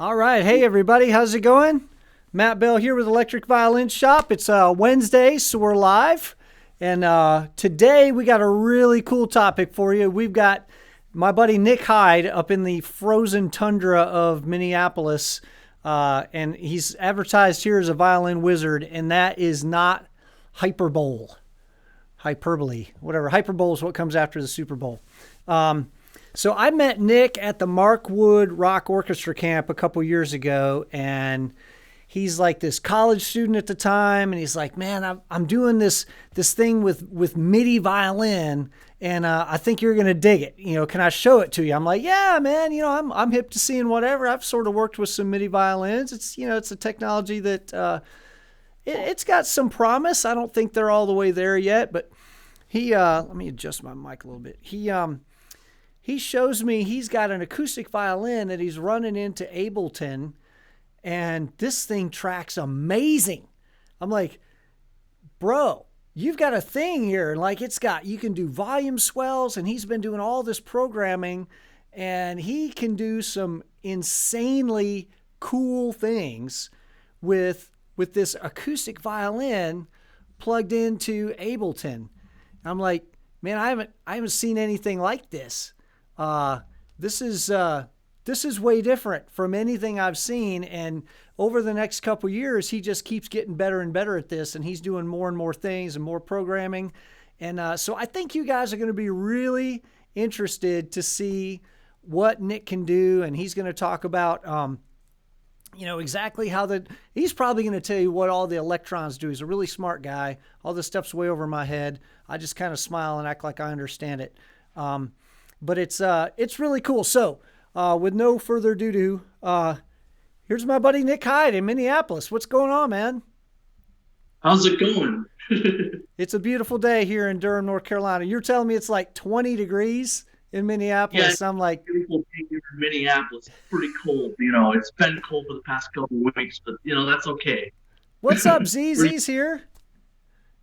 All right. Hey, everybody. How's it going? Matt Bell here with Electric Violin Shop. It's Wednesday, so we're live. And today we got a really cool topic for you. We've got my buddy Nick Hyde up in the frozen tundra of Minneapolis. And he's advertised here as a violin wizard, and that is not hyperbole. Hyperbole. Whatever. Hyperbole is what comes after the Super Bowl. So I met Nick at the Mark Wood Rock Orchestra camp a couple years ago, and he's like this college student at the time, and he's like, man, I'm doing this thing with MIDI violin, and I think you're gonna dig it. Can I show it to you? I'm like, yeah, man. I'm hip to seeing whatever. I've sort of worked with some MIDI violins. It's a technology that it's got some promise. I don't think they're all the way there yet, but he let me adjust my mic a little bit. He shows me he's got an acoustic violin that he's running into Ableton, and this thing tracks amazing. I'm like, bro, you've got a thing here. Like, you can do volume swells, and he's been doing all this programming, and he can do some insanely cool things with this acoustic violin plugged into Ableton. I'm like, man, I haven't seen anything like this. This is way different from anything I've seen. And over the next couple of years, he just keeps getting better and better at this. And he's doing more and more things and more programming. And so I think you guys are going to be really interested to see what Nick can do. And he's going to talk about, exactly how he's probably going to tell you what all the electrons do. He's a really smart guy. All this stuff's way over my head. I just kind of smile and act like I understand it. But it's really cool. So, with no further ado, here's my buddy Nick Hyde in Minneapolis. What's going on, man? How's it going? It's a beautiful day here in Durham, North Carolina. You're telling me it's like 20 degrees in Minneapolis. Yeah, I'm like, beautiful day here in Minneapolis. It's pretty cold. It's been cold for the past couple of weeks, but that's okay. what's up, ZZ's here?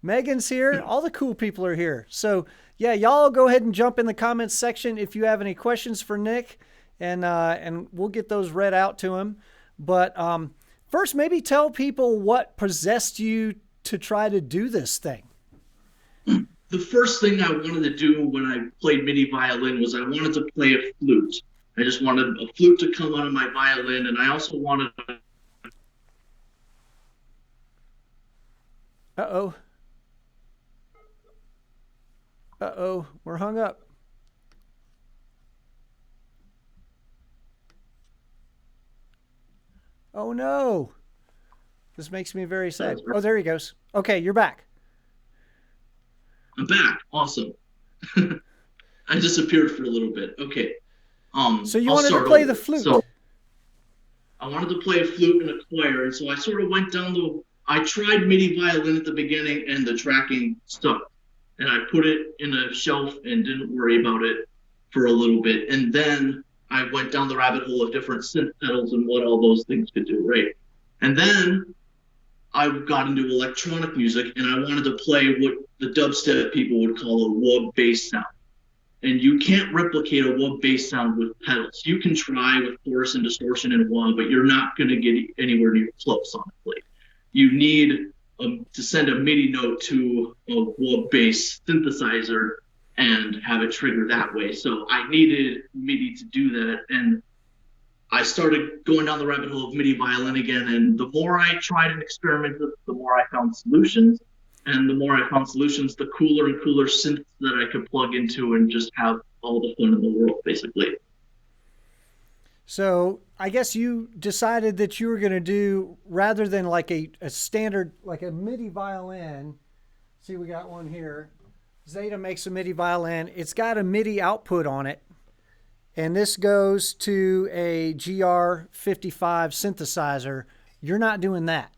Megan's here. All the cool people are here. So, yeah, y'all go ahead and jump in the comments section if you have any questions for Nick, and we'll get those read out to him. But first, maybe tell people what possessed you to try to do this thing. The first thing I wanted to do when I played MIDI violin was I wanted to play a flute. I just wanted a flute to come out of my violin, and I also wanted. Uh-oh. We're hung up. Oh no. This makes me very sad. Oh, there he goes. Okay, you're back. I'm back. Awesome. I disappeared for a little bit. Okay. So you I'll wanted to start play over. the flute. So I wanted to play a flute in a choir, and so I sort of went down I tried MIDI violin at the beginning, and the tracking stuck. And I put it in a shelf and didn't worry about it for a little bit. And then I went down the rabbit hole of different synth pedals and what all those things could do, right? And then I got into electronic music, and I wanted to play what the dubstep people would call a wub bass sound. And you can't replicate a wub bass sound with pedals. You can try with chorus and distortion and wah, but you're not going to get anywhere near close, honestly. You need to send a MIDI note to a wub bass synthesizer and have it trigger that way. So I needed MIDI to do that. And I started going down the rabbit hole of MIDI violin again. And the more I tried and experimented, the more I found solutions. And the more I found solutions, the cooler and cooler synths that I could plug into and just have all the fun in the world, basically. So I guess you decided that you were going to do, rather than like a standard, like a MIDI violin. See, we got one here. Zeta makes a MIDI violin. It's got a MIDI output on it. And this goes to a GR55 synthesizer. You're not doing that.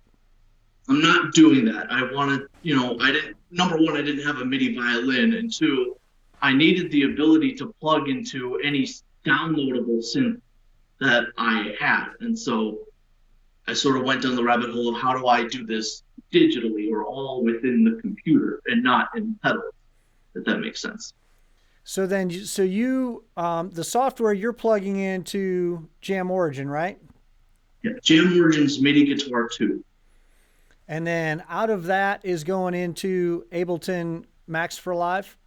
I'm not doing that. I wanted, number one, I didn't have a MIDI violin. And two, I needed the ability to plug into any downloadable synth that I had. And so I sort of went down the rabbit hole of how do I do this digitally or all within the computer and not in pedals, if that makes sense. So then, the software you're plugging into JamOrigin, right? Yeah, JamOrigin's MIDI Guitar 2. And then out of that is going into Ableton Max for Live.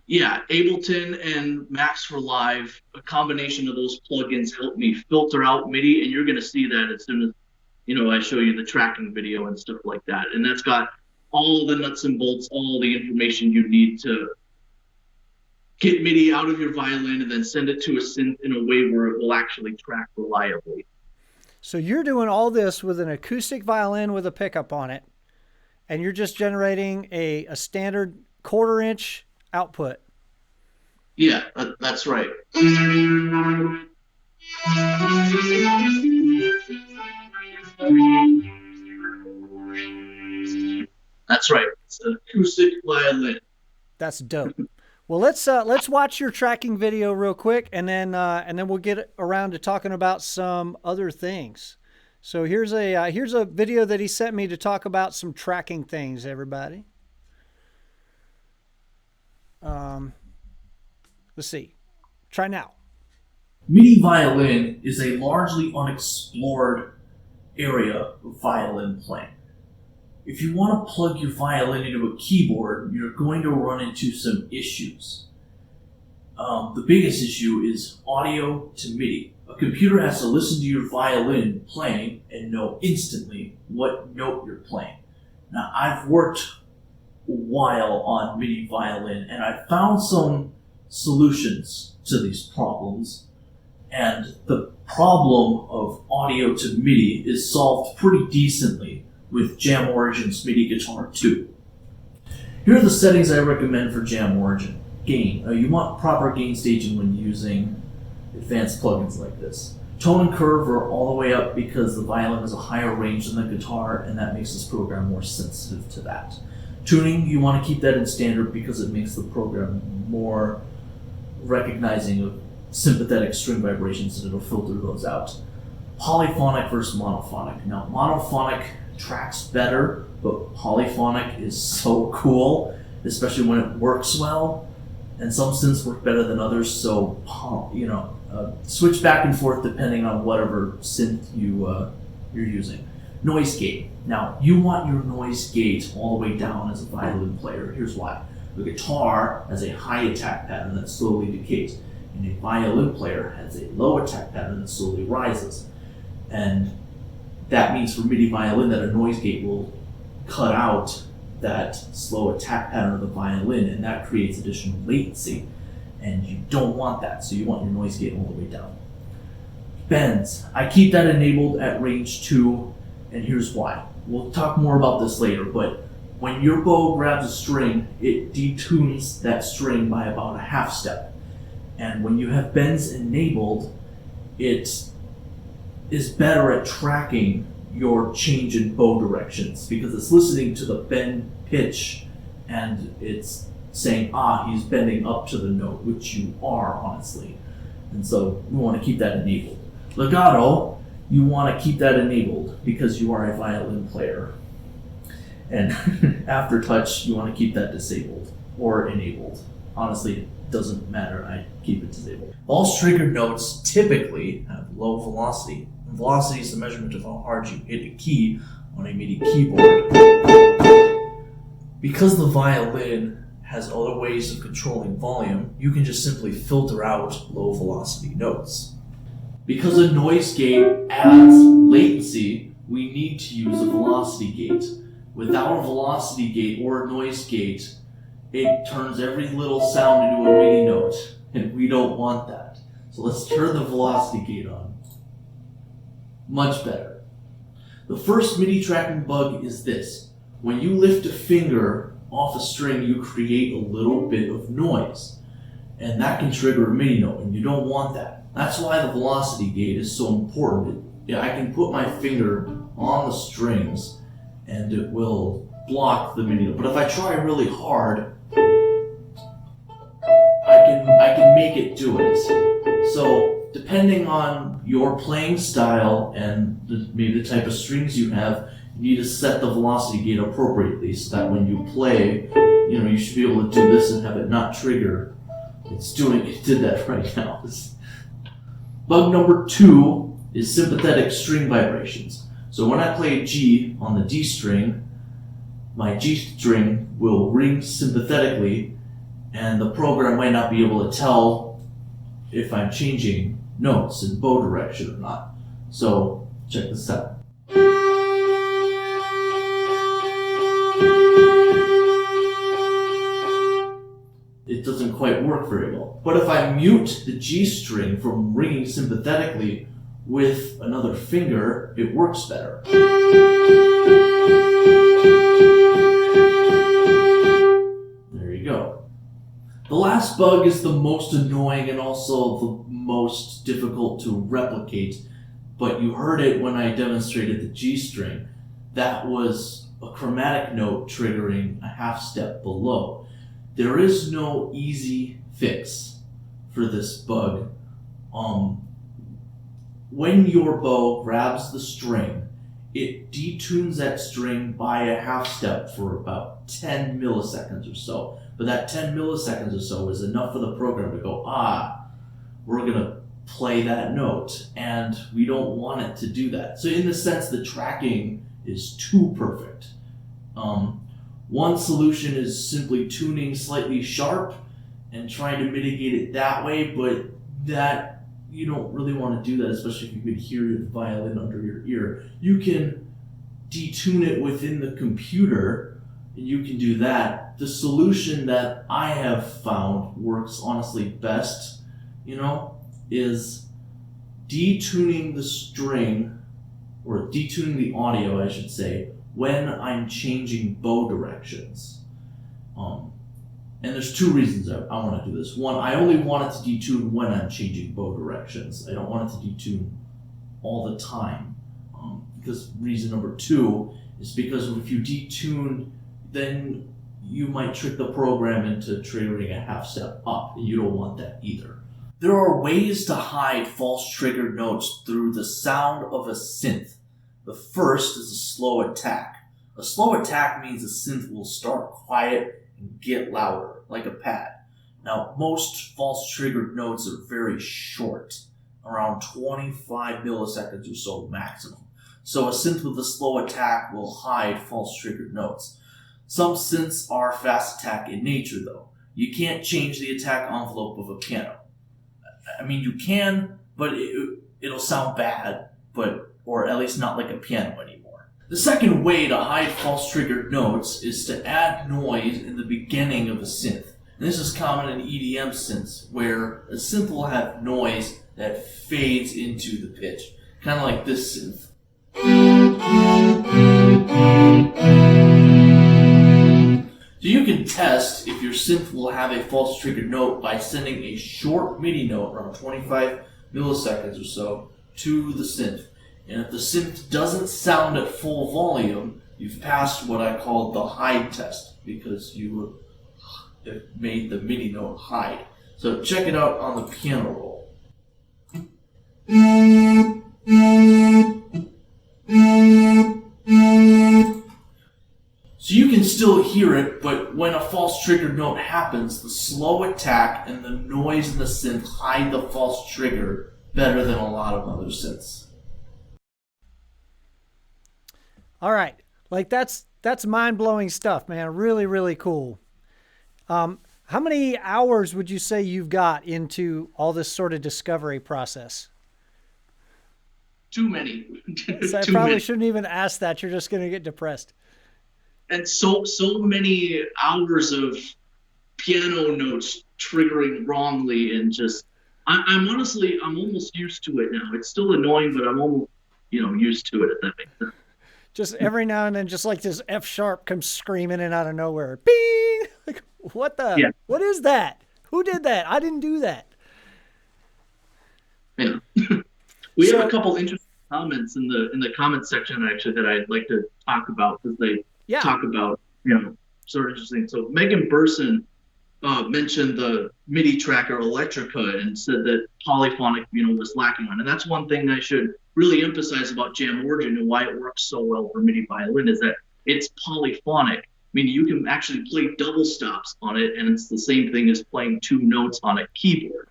Yeah, Ableton and Max for Live, a combination of those plugins help me filter out MIDI, and you're going to see that as soon as I show you the tracking video and stuff like that. And that's got all the nuts and bolts, all the information you need to get MIDI out of your violin and then send it to a synth in a way where it will actually track reliably. So you're doing all this with an acoustic violin with a pickup on it, and you're just generating a standard 1/4 inch output. Yeah, that's right. That's right. It's an acoustic violin. That's dope. Well, let's watch your tracking video real quick, and then we'll get around to talking about some other things. So here's a video that he sent me to talk about some tracking things. Everybody, let's see. Try now. MIDI violin is a largely unexplored area of violin playing. If you want to plug your violin into a keyboard, you're going to run into some issues. The biggest issue is audio to MIDI. A computer has to listen to your violin playing and know instantly what note you're playing. Now, I've worked a while on MIDI violin, and I've found some solutions to these problems. And the problem of audio to MIDI is solved pretty decently with JamOrigin's MIDI Guitar 2. Here are the settings I recommend for JamOrigin. Gain. You want proper gain staging when using advanced plugins like this. Tone and curve are all the way up because the violin has a higher range than the guitar, and that makes this program more sensitive to that. Tuning, you want to keep that in standard because it makes the program more recognizing of sympathetic string vibrations, and it'll filter those out. Polyphonic versus monophonic. Now, monophonic tracks better, but polyphonic is so cool, especially when it works well. And some synths work better than others, so switch back and forth depending on whatever synth you're using. Noise gate. Now, you want your noise gate all the way down as a violin player. Here's why. The guitar has a high attack pattern that slowly decays, and a violin player has a low attack pattern that slowly rises. And that means for MIDI violin that a noise gate will cut out that slow attack pattern of the violin, and that creates additional latency. And you don't want that, so you want your noise gate all the way down. Bends. I keep that enabled at range 2, and here's why. We'll talk more about this later, but when your bow grabs a string, it detunes that string by about a half step. And when you have bends enabled, it is better at tracking your change in bow directions because it's listening to the bend pitch and it's saying, he's bending up to the note, which you are, honestly. And so we want to keep that enabled. Legato, you want to keep that enabled because you are a violin player. And aftertouch, you want to keep that disabled or enabled. Honestly, it doesn't matter. I keep it disabled. False triggered notes typically have low velocity. And velocity is the measurement of how hard you hit a key on a MIDI keyboard. Because the violin has other ways of controlling volume, you can just simply filter out low velocity notes. Because a noise gate adds latency, we need to use a velocity gate. Without a velocity gate or a noise gate, it turns every little sound into a MIDI note, and we don't want that. So let's turn the velocity gate on. Much better. The first MIDI tracking bug is this. When you lift a finger off a string, you create a little bit of noise, and that can trigger a MIDI note, and you don't want that. That's why the velocity gate is so important. I can put my finger on the strings, and it will block the MIDI note. But if I try really hard, I can make it do it. So depending on your playing style and maybe the type of strings you have, you need to set the velocity gate appropriately so that when you play, you should be able to do this and have it not trigger. It did that right now. Bug number 2 is sympathetic string vibrations. So when I play a G on the D string, my G string will ring sympathetically, and the program might not be able to tell if I'm changing notes in bow direction or not. So check this out. It doesn't quite work very well. But if I mute the G string from ringing sympathetically with another finger, it works better. There you go. The last bug is the most annoying and also the most difficult to replicate, but you heard it when I demonstrated the G string. That was a chromatic note triggering a half step below. There is no easy fix for this bug. When your bow grabs the string, it detunes that string by a half step for about 10 milliseconds or so. But that 10 milliseconds or so is enough for the program to go, we're going to play that note, and we don't want it to do that. So in the sense, the tracking is too perfect. One solution is simply tuning slightly sharp and trying to mitigate it that way, but that you don't really want to do that, especially if you could hear the violin under your ear. You can detune it within the computer, and you can do that. The solution that I have found works honestly best, is detuning the string, or detuning the audio, I should say, when I'm changing bow directions. And there's two reasons I want to do this. One, I only want it to detune when I'm changing bow directions. I don't want it to detune all the time. Because reason number two is because if you detune, then you might trick the program into triggering a half step up, and you don't want that either. There are ways to hide false triggered notes through the sound of a synth. The first is a slow attack. A slow attack means the synth will start quiet and get louder, like a pad. Now, most false triggered notes are very short, around 25 milliseconds or so maximum. So a synth with a slow attack will hide false triggered notes. Some synths are fast attack in nature, though. You can't change the attack envelope of a piano. I mean, you can, but it'll sound bad, or at least not like a piano anymore. The second way to hide false triggered notes is to add noise in the beginning of a synth. And this is common in EDM synths, where a synth will have noise that fades into the pitch, kind of like this synth. So you can test if your synth will have a false triggered note by sending a short MIDI note, around 25 milliseconds or so, to the synth. And if the synth doesn't sound at full volume, you've passed what I call the Hyde test, because you have made the MIDI note Hyde. So check it out on the piano roll. So you can still hear it, but when a false triggered note happens, the slow attack and the noise in the synth hide the false trigger better than a lot of other synths. All right. Like that's mind-blowing stuff, man. Really, really cool. How many hours would you say you've got into all this sort of discovery process? Too many. So I probably shouldn't even ask that. You're just going to get depressed. And so many hours of piano notes triggering wrongly, and just I'm almost used to it now. It's still annoying, but I'm almost used to it, if that makes sense. Just every now and then, just like this F sharp comes screaming in out of nowhere. Bing! Like, what the? Yeah. What is that? Who did that? I didn't do that. Yeah. We have a couple interesting comments in the comment section, actually, that I'd like to talk about, because they talk about sort of interesting. So Megan Burson mentioned the MIDI tracker Electrica and said that polyphonic was lacking on, and that's one thing I should really emphasize about JamOrigin and why it works so well for MIDI violin, is that it's polyphonic. I mean, you can actually play double stops on it, and it's the same thing as playing two notes on a keyboard.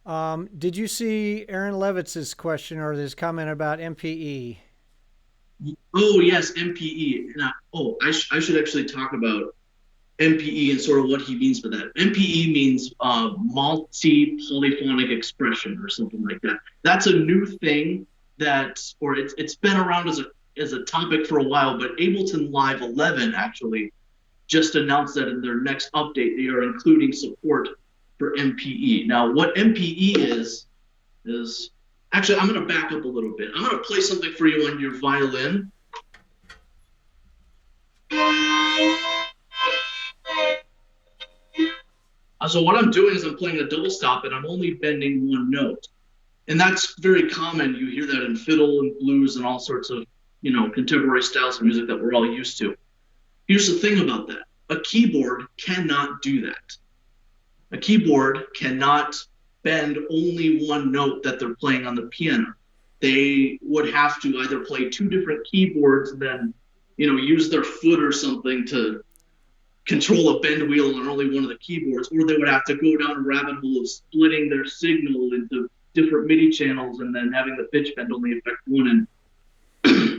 Did you see Aaron Levitz's question or his comment about MPE? Oh yes, MPE. I should actually talk about MPE and sort of what he means by that. MPE means multi-polyphonic expression or something like that. That's a new thing or it's been around as a topic for a while, but Ableton Live 11 actually just announced that in their next update they are including support for MPE. Now, what MPE is actually, I'm going to back up a little bit. I'm going to play something for you on your violin. So what I'm doing is I'm playing a double stop and I'm only bending one note. And that's very common. You hear that in fiddle and blues and all sorts of, contemporary styles of music that we're all used to. Here's the thing about that. A keyboard cannot do that. A keyboard cannot bend only one note that they're playing on the piano. They would have to either play two different keyboards and then, use their foot or something to control a bend wheel on only one of the keyboards, or they would have to go down a rabbit hole of splitting their signal into different MIDI channels and then having the pitch bend only affect one. And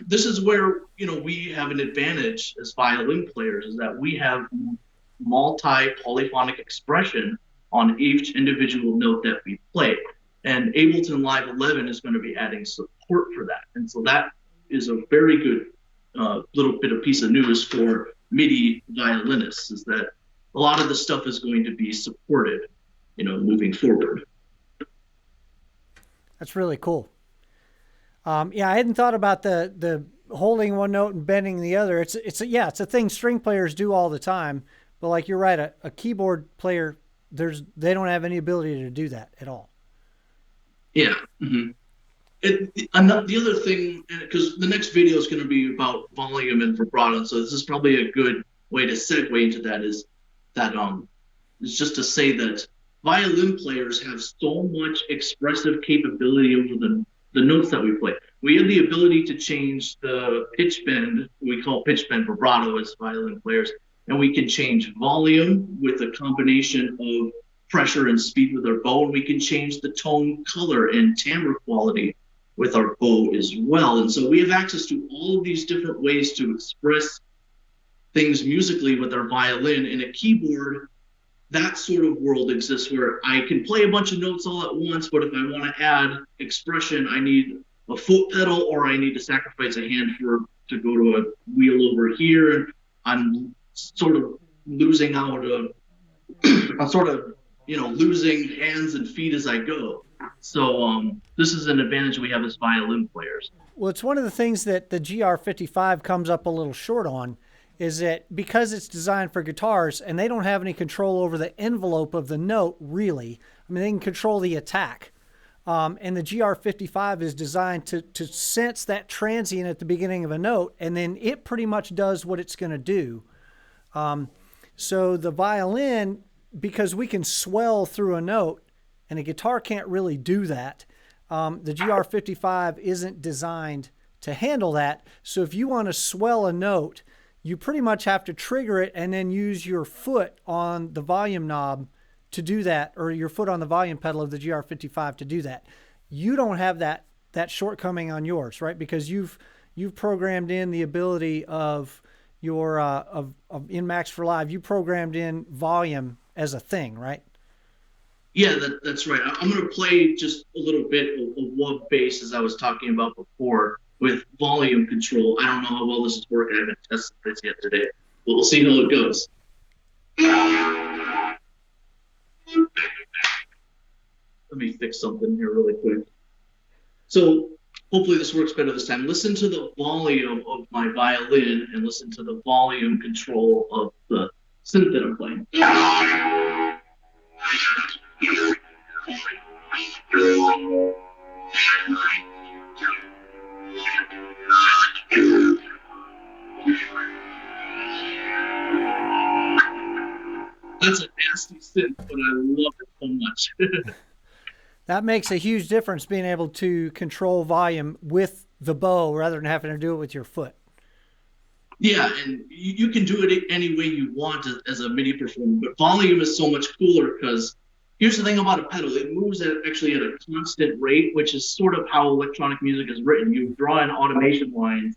this is where, we have an advantage as violin players, is that we have multi-polyphonic expression on each individual note that we play. And Ableton Live 11 is going to be adding support for that. And so that is a very good little bit of piece of news for MIDI violinists, is that a lot of the stuff is going to be supported, moving forward. That's really cool. Yeah, I hadn't thought about the holding one note and bending the other. It's a thing string players do all the time. But like you're right, a keyboard player, they don't have any ability to do that at all. Yeah. Mm-hmm. The other thing, because the next video is going to be about volume and vibrato, so this is probably a good way to segue into that. Is just to say that violin players have so much expressive capability over the notes that we play. We have the ability to change the pitch bend. We call pitch bend vibrato as violin players, and we can change volume with a combination of pressure and speed with our bow, and we can change the tone, color, and timbre quality with our bow as well. And so we have access to all of these different ways to express things musically with our violin. And a keyboard, that sort of world exists where I can play a bunch of notes all at once, but if I want to add expression, I need a foot pedal, or I need to sacrifice a hand to go to a wheel over here. And I'm sort of losing out I'm sort of, losing hands and feet as I go. So this is an advantage we have as violin players. Well, it's one of the things that the GR55 comes up a little short on, is that because it's designed for guitars and they don't have any control over the envelope of the note, really. I mean, they can control the attack. And the GR55 is designed to sense that transient at the beginning of a note, and then it pretty much does what it's going to do. So the violin, because we can swell through a note, and a guitar can't really do that, the GR55 isn't designed to handle that. So if you want to swell a note, you pretty much have to trigger it and then use your foot on the volume knob to do that, or your foot on the volume pedal of the GR55 to do that. You don't have that shortcoming on yours, right? Because you've programmed in the ability of your in Max for Live. You programmed in volume as a thing, right? Yeah, that's right. I'm going to play just a little bit of wub bass, as I was talking about before, with volume control. I don't know how well this is working. I haven't tested this yet today, but we'll see how it goes. Let me fix something here really quick. So hopefully this works better this time. Listen to the volume of my violin and listen to the volume control of the synth that I'm playing. That's a nasty synth, but I love it so much. That makes a huge difference, being able to control volume with the bow rather than having to do it with your foot. Yeah, and you can do it any way you want as a MIDI performer, but volume is so much cooler because Here's the thing about a pedal. It moves actually at a constant rate, which is sort of how electronic music is written. You draw in automation lines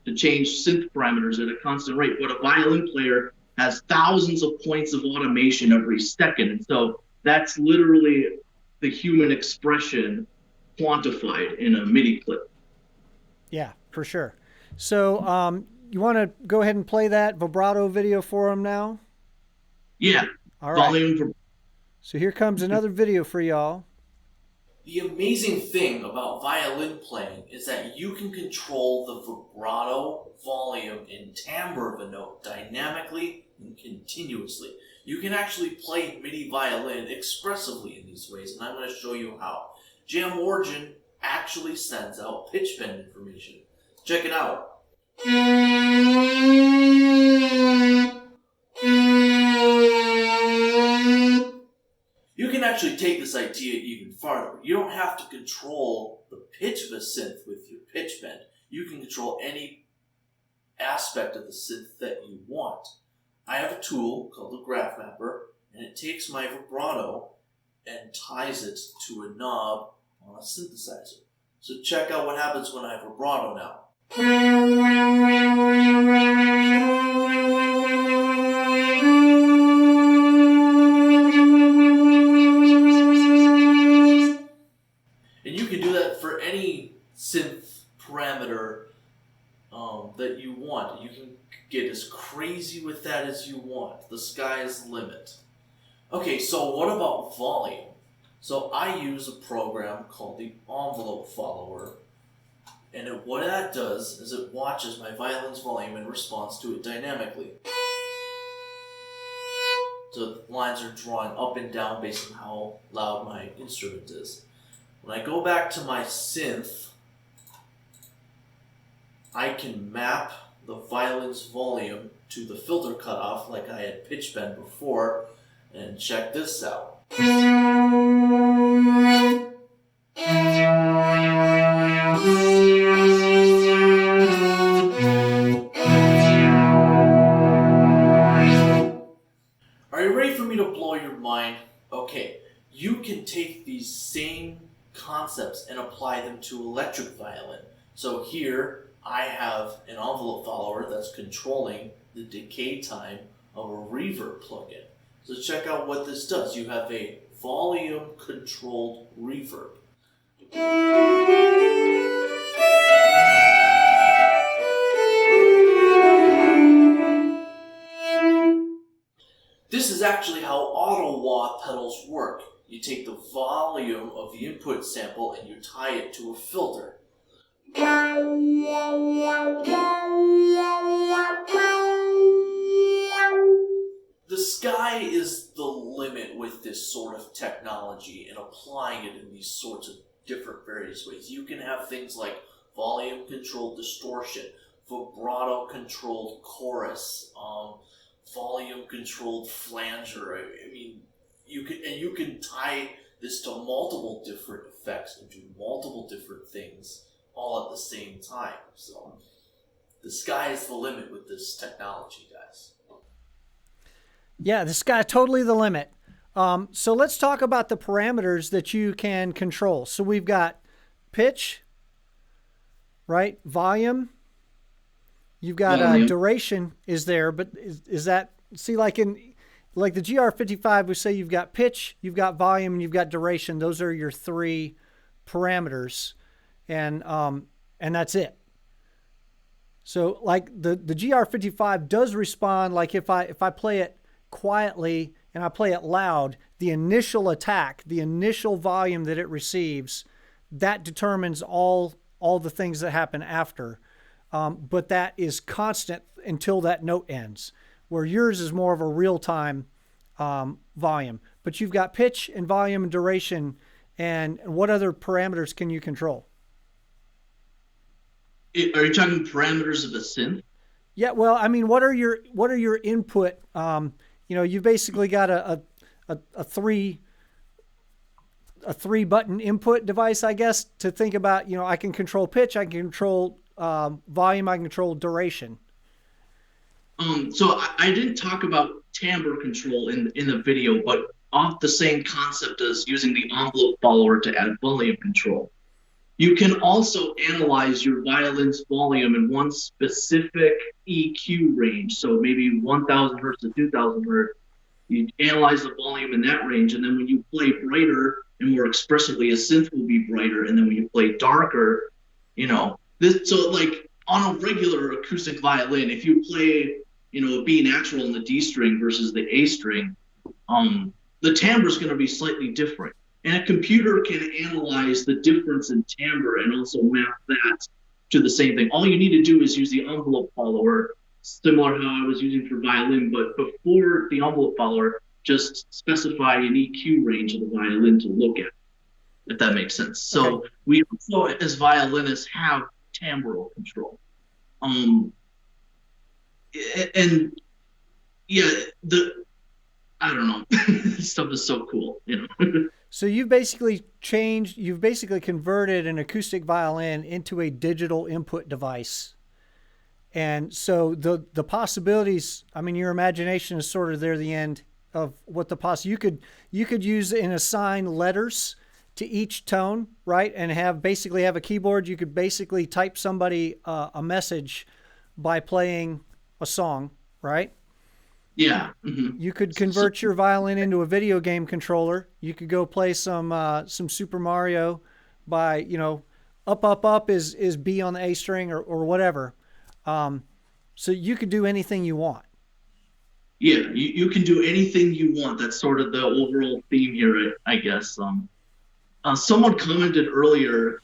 to change synth parameters at a constant rate. But a violin player has thousands of points of automation every second. And so that's literally the human expression quantified in a MIDI clip. Yeah, for sure. So you want to go ahead and play that vibrato video for them now? Yeah. All right. Volume for. So here comes another video for y'all. The amazing thing about violin playing is that you can control the vibrato, volume, and timbre of a note dynamically and continuously. You can actually play MIDI violin expressively in these ways, and I'm going to show you how. JamOrigin actually sends out pitch bend information. Check it out. You can actually take this idea even farther. You don't have to control the pitch of a synth with your pitch bend. You can control any aspect of the synth that you want. I have a tool called the Graph Mapper, and it takes my vibrato and ties it to a knob on a synthesizer. So check out what happens when I have vibrato now. And you can do that for any synth parameter that you want. You can get as crazy with that as you want. The sky's the limit. Okay, so what about volume? So I use a program called the envelope follower. And what that does is it watches my violin's volume and responds to it dynamically. So the lines are drawing up and down based on how loud my instrument is. When I go back to my synth, I can map the violin's volume to the filter cutoff like I had pitch bend before, and check this out. Are you ready for me to blow your mind? Okay, you can take these same concepts and apply them to electric violin. So here I have an envelope follower that's controlling the decay time of a reverb plugin. So check out what this does. You have a volume controlled reverb. This is actually how auto-wah pedals work. You take the volume of the input sample and you tie it to a filter. The sky is the limit with this sort of technology and applying it in these sorts of different various ways. You can have things like volume-controlled distortion, vibrato-controlled chorus, volume-controlled flanger. I mean, you can tie this to multiple different effects and do multiple different things all at the same time. So the sky is the limit with this technology, guys. Yeah, the sky totally the limit. So let's talk about the parameters that you can control. So we've got pitch, right? Volume. You've got duration is there, but is that, see, like the GR55, we say you've got pitch, you've got volume, and you've got duration. Those are your three parameters, and that's it. So like the GR55 does respond, like if I play it quietly and I play it loud, the initial attack, the initial volume that it receives, that determines all the things that happen after. But that is constant until that note ends, where yours is more of a real-time volume. But you've got pitch and volume and duration, and what other parameters can you control? Are you talking parameters of a synth? Yeah, well, I mean, what are your input? You've basically got a three button input device, I guess, to think about. I can control pitch, I can control volume, I can control duration. So I didn't talk about timbre control in the video, but off the same concept as using the envelope follower to add volume control. You can also analyze your violin's volume in one specific EQ range. So maybe 1000 hertz to 2000 hertz. You analyze the volume in that range, and then when you play brighter and more expressively, a synth will be brighter. And then when you play darker, so like on a regular acoustic violin, if you play, a B natural in the D string versus the A string, the timbre is going to be slightly different. And a computer can analyze the difference in timbre and also map that to the same thing. All you need to do is use the envelope follower, similar to how I was using for violin, but before the envelope follower, just specify an EQ range of the violin to look at, if that makes sense. So we also, as violinists, have timbral control. And yeah, I don't know, this stuff is so cool, So you've basically converted an acoustic violin into a digital input device. And so the possibilities, I mean, your imagination is sort of there, the end of what you could use and assign letters to each tone, right? And have a keyboard. You could basically type somebody a message by playing a song, right? Yeah. Mm-hmm. You could convert your violin into a video game controller. You could go play some Super Mario by, up is B on the A string or whatever. So you could do anything you want. Yeah, you can do anything you want. That's sort of the overall theme here, I guess. Someone commented earlier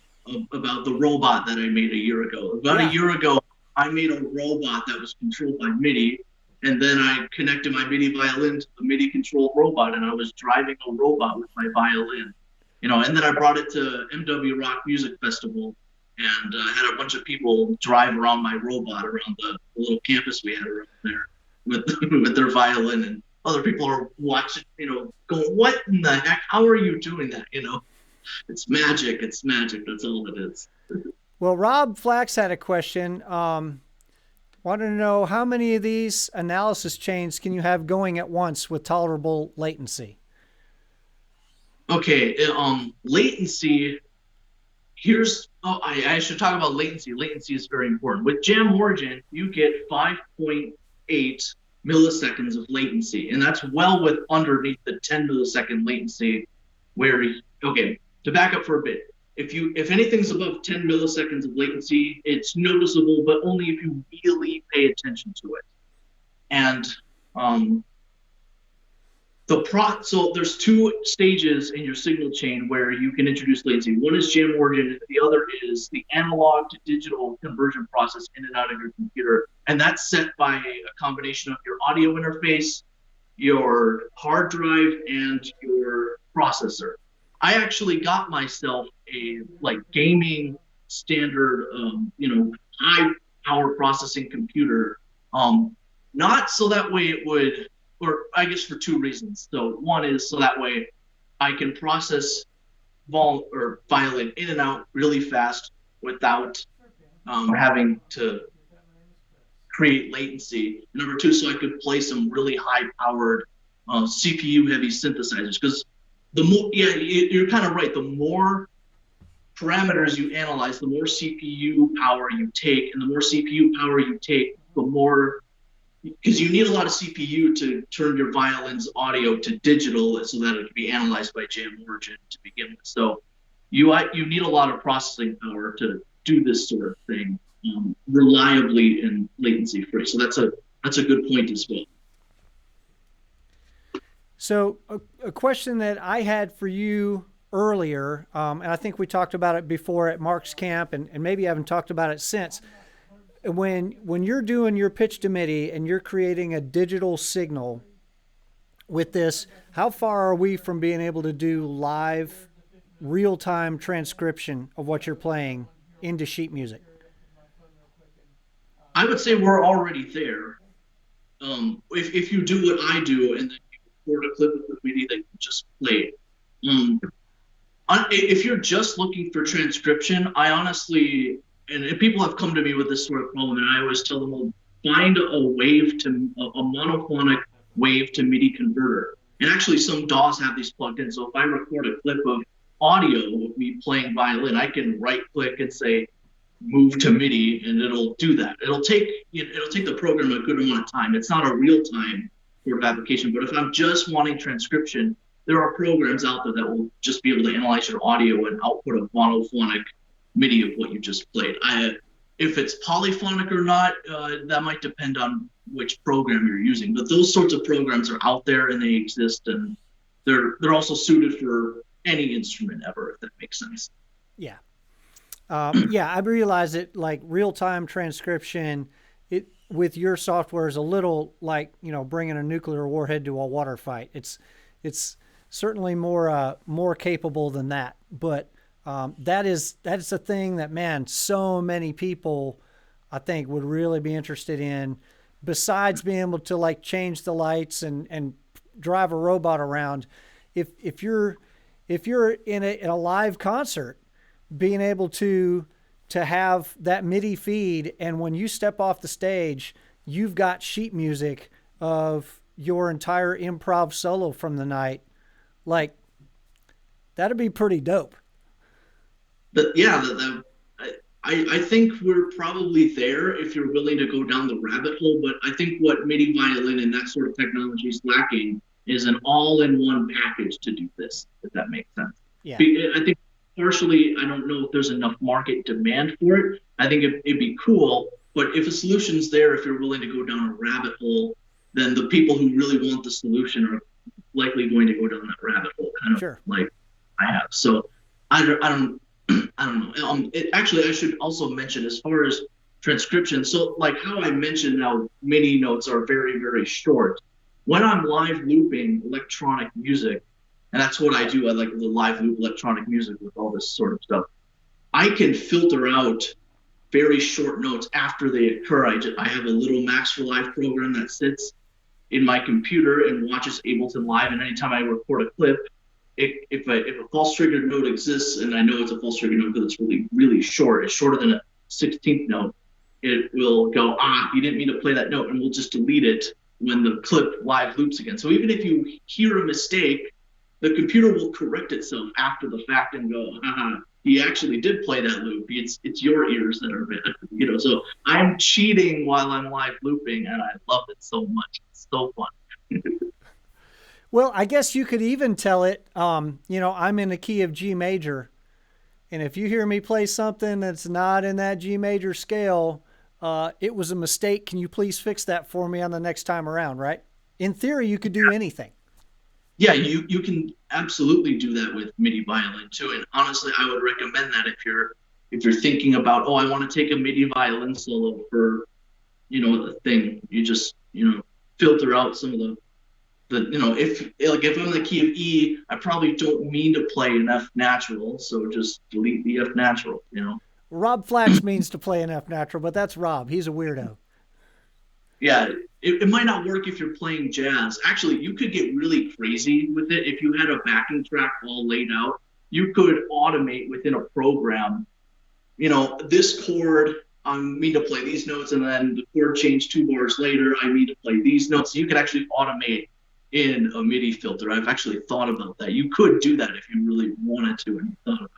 about the robot that I made a year ago. A year ago, I made a robot that was controlled by MIDI, and then I connected my MIDI violin to the MIDI controlled robot, and I was driving a robot with my violin. And then I brought it to MW Rock Music Festival, and had a bunch of people drive around my robot around the little campus we had around there with their violin, and other people are watching, going, what in the heck? How are you doing that? It's magic. It's magic. That's all it is. Well, Rob Flax had a question. Wanted to know how many of these analysis chains can you have going at once with tolerable latency? Okay, latency. I should talk about latency. Latency is very important. With JamOrigin, you get 5.8 milliseconds of latency, and that's well underneath the 10 millisecond latency. To back up for a bit, if anything's above 10 milliseconds of latency, it's noticeable, but only if you really pay attention to it. And so there's two stages in your signal chain where you can introduce latency. One is JamOrigin, and the other is the analog to digital conversion process in and out of your computer. And that's set by a combination of your audio interface, your hard drive, and your processor. I actually got myself a gaming standard, high power processing computer, not so that way it would, or I guess for two reasons. So one is so that way I can process violin in and out really fast without having to create latency. Number two, so I could play some really high powered CPU heavy synthesizers, because you're kind of right. The more parameters you analyze, the more CPU power you take, and the more CPU power you take, the more, because you need a lot of CPU to turn your violin's audio to digital so that it can be analyzed by JamOrigin to begin with. So you need a lot of processing power to do this sort of thing reliably and latency free. So that's a good point as well. So a question that I had for you earlier, and I think we talked about it before at Mark's camp, and maybe I haven't talked about it since. When you're doing your pitch to MIDI and you're creating a digital signal with this, how far are we from being able to do live, real-time transcription of what you're playing into sheet music? I would say we're already there. If you do what I do and then you record a clip of the MIDI that you just played. If you're just looking for transcription, I honestly, and people have come to me with this sort of problem, and I always tell them, well, find a monophonic wave to MIDI converter. And actually, some DAWs have these plugged in. So if I record a clip of audio of me playing violin, I can right click and say move to MIDI, and it'll do that. It'll take the program a good amount of time. It's not a real time sort of application, but if I'm just wanting transcription, there are programs out there that will just be able to analyze your audio and output a monophonic MIDI of what you just played. If it's polyphonic or not, that might depend on which program you're using. But those sorts of programs are out there and they exist, and they're also suited for any instrument ever, if that makes sense. Yeah. Yeah, I realize that like real-time transcription, it with your software is a little like, you know, bringing a nuclear warhead to a water fight. It's certainly more capable than that, but that's a thing that, man, so many people I think would really be interested in. Besides being able to like change the lights and drive a robot around, if you're in a live concert, being able to have that MIDI feed, and when you step off the stage, you've got sheet music of your entire improv solo from the night, like that'd be pretty dope. But yeah, I think we're probably there if you're willing to go down the rabbit hole. But I think what MIDI violin and that sort of technology is lacking is an all-in-one package to do this, if that makes sense. Yeah. I think partially, I don't know if there's enough market demand for it. I think it'd be cool, but if a solution's there, if you're willing to go down a rabbit hole, then the people who really want the solution are likely going to go down that rabbit hole, kind of Sure. like I have. So I don't know. Actually, I should also mention as far as transcription. So like how I mentioned now, MIDI notes are very, very short. When I'm live looping electronic music, and that's what I do. I like the live loop electronic music with all this sort of stuff. I can filter out very short notes after they occur. I have a little Max for Live program that sits in my computer and watches Ableton Live. And anytime I record a clip, if a false triggered note exists, and I know it's a false triggered note because it's really, really short, it's shorter than a 16th note, it will go, you didn't mean to play that note, and we'll just delete it when the clip live loops again. So even if you hear a mistake, the computer will correct itself after the fact and go, he actually did play that loop. It's your ears that are bad, you know. So I'm cheating while I'm live looping, and I love it so much. It's so fun. Well, I guess you could even tell it, you know, I'm in the key of G major, and if you hear me play something that's not in that G major scale, it was a mistake. Can you please fix that for me on the next time around, right? In theory, you could do anything. Yeah, you can absolutely do that with MIDI violin too. And honestly, I would recommend that if you're thinking about, I want to take a MIDI violin solo for, you know, the thing. You just, you know, filter out some of the you know, if I'm in the key of E, I probably don't mean to play an F natural, so just delete the F natural, you know. Rob Flax means to play an F natural, but that's Rob. He's a weirdo. Yeah, it might not work if you're playing jazz. Actually, you could get really crazy with it. If you had a backing track all laid out, you could automate within a program, you know, this chord, I mean to play these notes, and then the chord change 2 bars later, I mean to play these notes. So you could actually automate in a MIDI filter. I've actually thought about that. You could do that if you really wanted to and thought about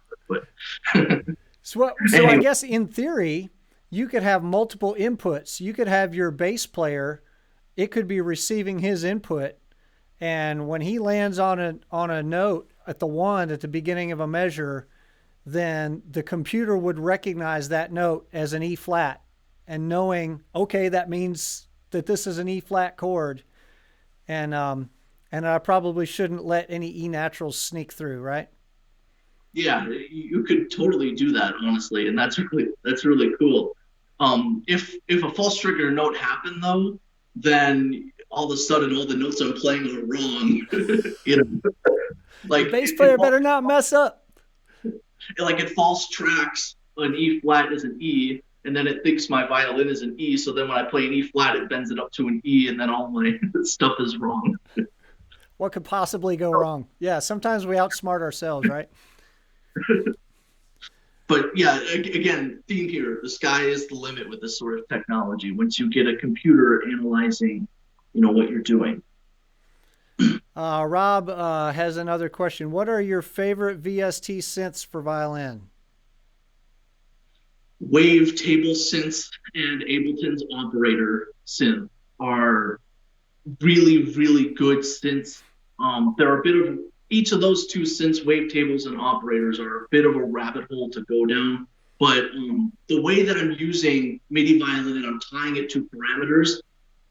it. But so I guess in theory, you could have multiple inputs. You could have your bass player, it could be receiving his input, and when he lands on a note at the 1 at the beginning of a measure, then the computer would recognize that note as an E flat, and knowing, okay, that means that this is an E flat chord, and I probably shouldn't let any E naturals sneak through, right? Yeah, you could totally do that, honestly, and that's really cool. If a false trigger note happened though, then all of a sudden all the notes I'm playing are wrong. You know, like the bass player better not mess up. Like it false tracks an E flat as an E, and then it thinks my violin is an E. So then when I play an E flat, it bends it up to an E, and then all my stuff is wrong. What could possibly go wrong? Yeah, sometimes we outsmart ourselves, right? But yeah, again, theme here, the sky is the limit with this sort of technology. Once you get a computer analyzing, you know, what you're doing. Rob has another question. What are your favorite VST synths for violin? Wave table synths and Ableton's operator synth are really, really good synths. There are a bit of each of those two synths, wavetables and operators, are a bit of a rabbit hole to go down. But the way that I'm using MIDI violin and I'm tying it to parameters,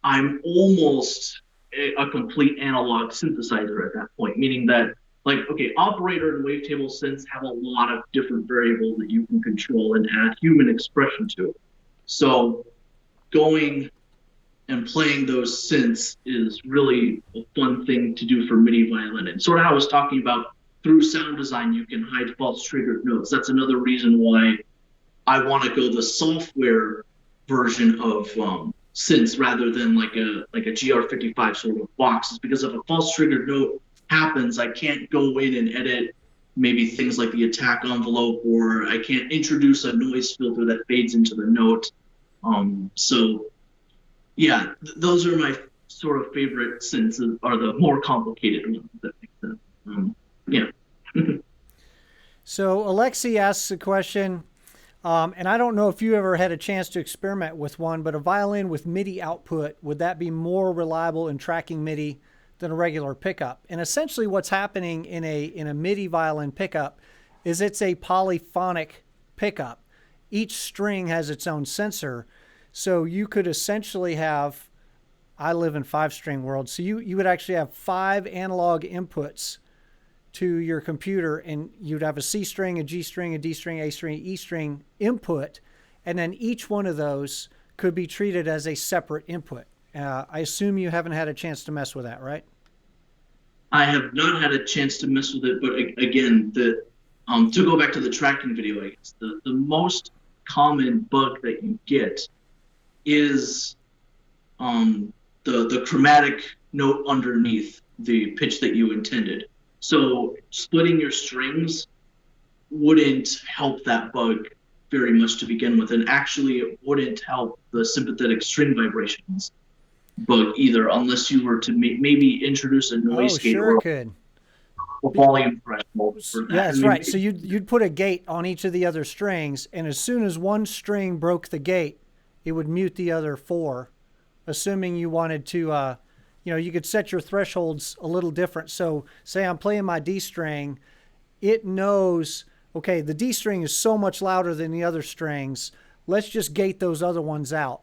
I'm almost a complete analog synthesizer at that point, meaning that, like, okay, operator and wavetable synths have a lot of different variables that you can control and add human expression to. So going and playing those synths is really a fun thing to do for MIDI violin. And sort of how I was talking about, through sound design, you can hide false triggered notes. That's another reason why I want to go the software version of synths rather than like a GR55 sort of box, is because if a false triggered note happens, I can't go in and edit maybe things like the attack envelope, or I can't introduce a noise filter that fades into the note. So yeah, those are my sort of favorite synths, are the more complicated ones, if that makes sense. Yeah. So Alexi asks a question, and I don't know if you ever had a chance to experiment with one, but a violin with MIDI output, would that be more reliable in tracking MIDI than a regular pickup? And essentially what's happening in a MIDI violin pickup is it's a polyphonic pickup. Each string has its own sensor. So you could essentially have, I live in 5-string world, so you would actually have 5 analog inputs to your computer, and you'd have a C string, a G string, a D string, A string, E string input, and then each one of those could be treated as a separate input. I assume you haven't had a chance to mess with that, right? I have not had a chance to mess with it, but again, to go back to the tracking video, I guess the most common bug that you get is the chromatic note underneath the pitch that you intended. So splitting your strings wouldn't help that bug very much to begin with, and actually it wouldn't help the sympathetic string vibrations bug either, unless you were to maybe introduce a noise gate sure or could. a volume threshold for that. Yeah, that's right. So you'd put a gate on each of the other strings, and as soon as one string broke the gate, it would mute the other 4, assuming you wanted to, you could set your thresholds a little different. So say I'm playing my D string, it knows, okay, the D string is so much louder than the other strings. Let's just gate those other ones out.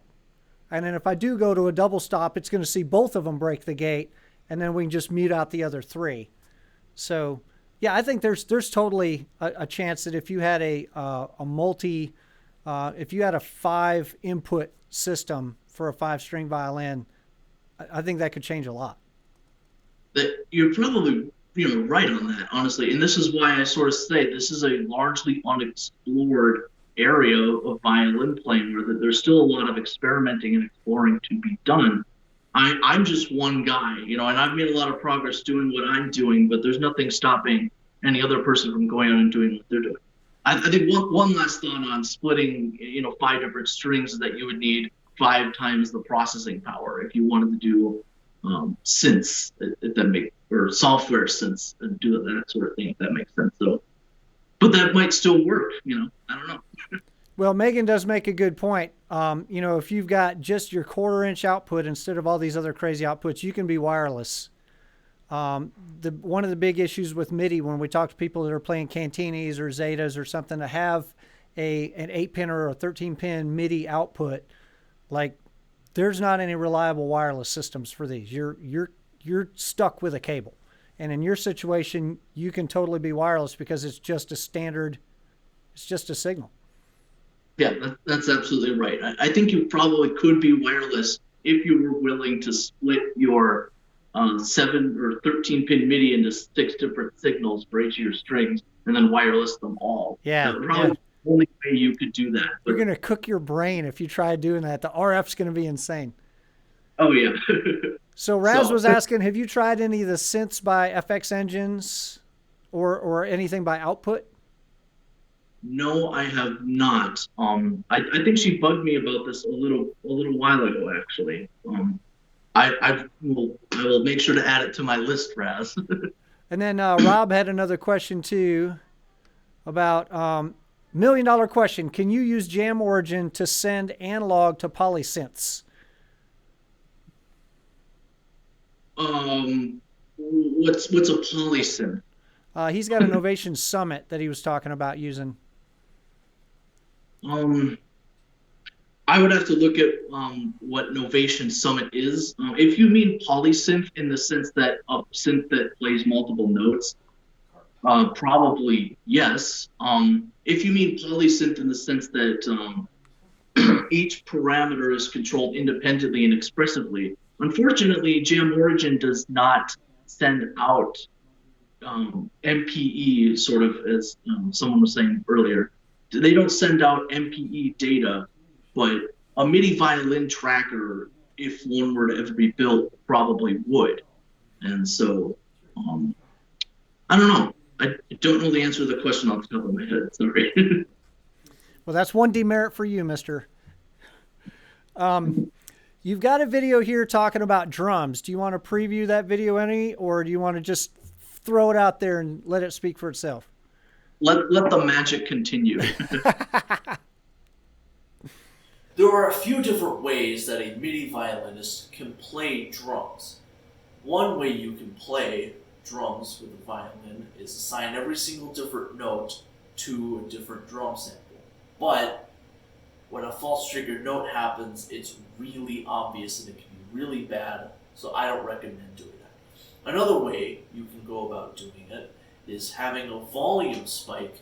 And then if I do go to a double stop, it's going to see both of them break the gate, and then we can just mute out the other 3. So yeah, I think there's totally a chance that if you had if you had a 5 input system for a 5-string violin, I think that could change a lot. You're probably right on that, honestly. And this is why I sort of say this is a largely unexplored area of violin playing, where there's still a lot of experimenting and exploring to be done. I'm just one guy, and I've made a lot of progress doing what I'm doing, but there's nothing stopping any other person from going on and doing what they're doing. I think one last thought on splitting, 5 different strings, is that you would need 5 times the processing power if you wanted to do synths, if that makes, or software synths, and do that sort of thing, if that makes sense. So, but that might still work, I don't know. Well, Megan does make a good point. If you've got just your 1/4-inch output instead of all these other crazy outputs, you can be wireless. One of the big issues with MIDI, when we talk to people that are playing Cantinis or Zetas or something, to have an 8-pin or a 13-pin MIDI output, like, there's not any reliable wireless systems for these. You're stuck with a cable. And in your situation, you can totally be wireless because it's just a standard, it's just a signal. Yeah, that's absolutely right. I think you probably could be wireless if you were willing to split your 7 or 13-pin MIDI into 6 different signals for each of your strings, and then wireless them all. Yeah. That's probably the only way you could do that. You're going to cook your brain if you try doing that. The RF's going to be insane. Oh, yeah. So Raz was asking, have you tried any of the synths by FX Engines or anything by Output? No, I have not. I think she bugged me about this a little while ago, actually. I will make sure to add it to my list, Raz. And then Rob had another question too about $1 million question. Can you use JamOrigin to send analog to Polysynths? What's a polysynth? He's got a Novation Summit that he was talking about using. I would have to look at what Novation Summit is. If you mean polysynth in the sense that a synth that plays multiple notes, probably yes. If you mean polysynth in the sense that each parameter is controlled independently and expressively, unfortunately, JamOrigin does not send out MPE, sort of as someone was saying earlier. They don't send out MPE data, but a MIDI violin tracker, if one were to ever be built, probably would. And so, I don't know. I don't know the answer to the question off the top of my head. Sorry. Well, that's one demerit for you, mister. You've got a video here talking about drums. Do you want to preview that video any, or do you want to just throw it out there and let it speak for itself? Let the magic continue. There are a few different ways that a MIDI violinist can play drums. One way you can play drums with a violin is assign every single different note to a different drum sample. But when a false triggered note happens, it's really obvious and it can be really bad, so I don't recommend doing that. Another way you can go about doing it is having a volume spike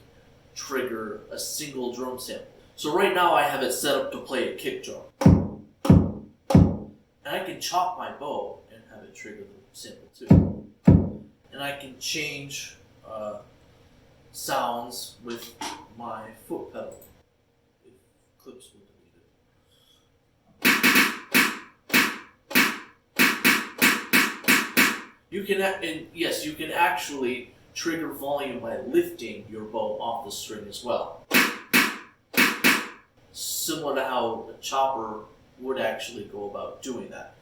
trigger a single drum sample. So right now I have it set up to play a kick drum. And I can chop my bow and have it trigger the sample too. And I can change sounds with my foot pedal if clips were deleted. You can actually trigger volume by lifting your bow off the string as well. Similar to how a chopper would actually go about doing that.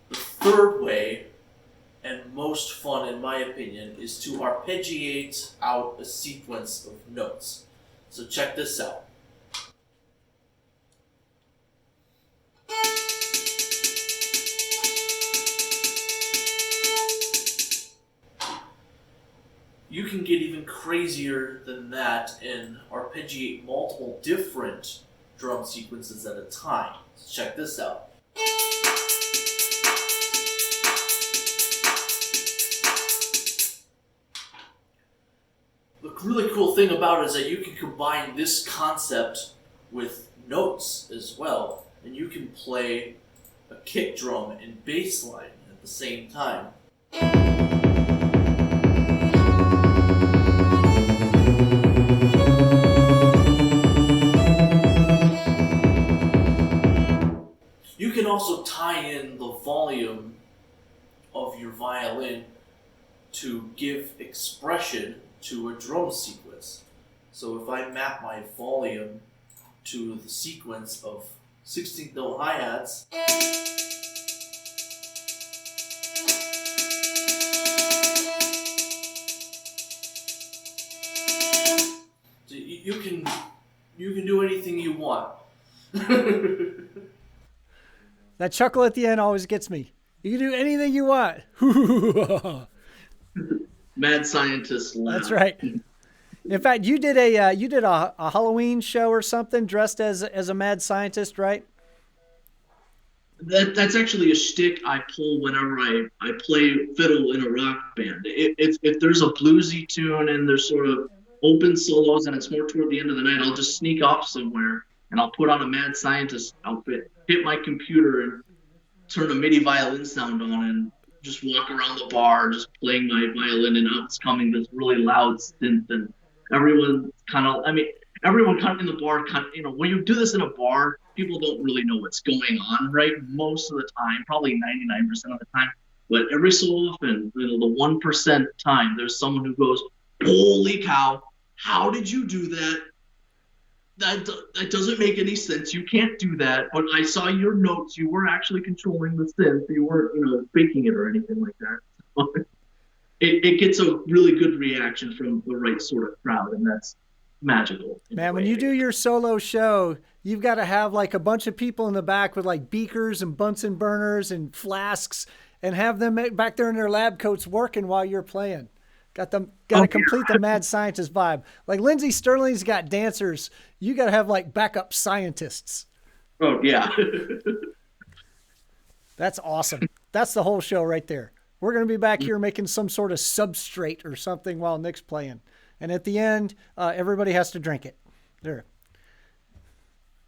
The third way, and most fun in my opinion, is to arpeggiate out a sequence of notes. So check this out. You can get even crazier than that and arpeggiate multiple different drum sequences at a time. So check this out. The really cool thing about it is that you can combine this concept with notes as well, and you can play a kick drum and bass line at the same time. You can also tie in the volume of your violin to give expression to a drum sequence. So if I map my volume to the sequence of 16th note hi-hats, so you can do anything you want. That chuckle at the end always gets me. You can do anything you want. Mad scientist laugh. That's right. In fact, you did a Halloween show or something dressed as a mad scientist, right? That's actually a shtick I pull whenever I play fiddle in a rock band. If there's a bluesy tune and there's sort of open solos and it's more toward the end of the night, I'll just sneak off somewhere and I'll put on a mad scientist outfit, hit my computer and turn a MIDI violin sound on and just walk around the bar just playing my violin, and out it's coming this really loud synth, and everyone kind of in the bar when you do this in a bar, people don't really know what's going on, right? Most of the time, probably 99% of the time, but every so often, the 1% time, there's someone who goes, "Holy cow, how did you do that?" that doesn't make any sense. You can't do that. But I saw your notes. You were actually controlling the synth. You weren't, faking it or anything like that. It gets a really good reaction from the right sort of crowd, and that's magical. Man, when you do your solo show, you've got to have like a bunch of people in the back with like beakers and Bunsen burners and flasks, and have them back there in their lab coats working while you're playing. Got to complete the mad scientist vibe. Like Lindsey Sterling's got dancers. You got to have like backup scientists. Oh yeah. That's awesome. That's the whole show right there. We're going to be back here making some sort of substrate or something while Nick's playing. And at the end, everybody has to drink it. There.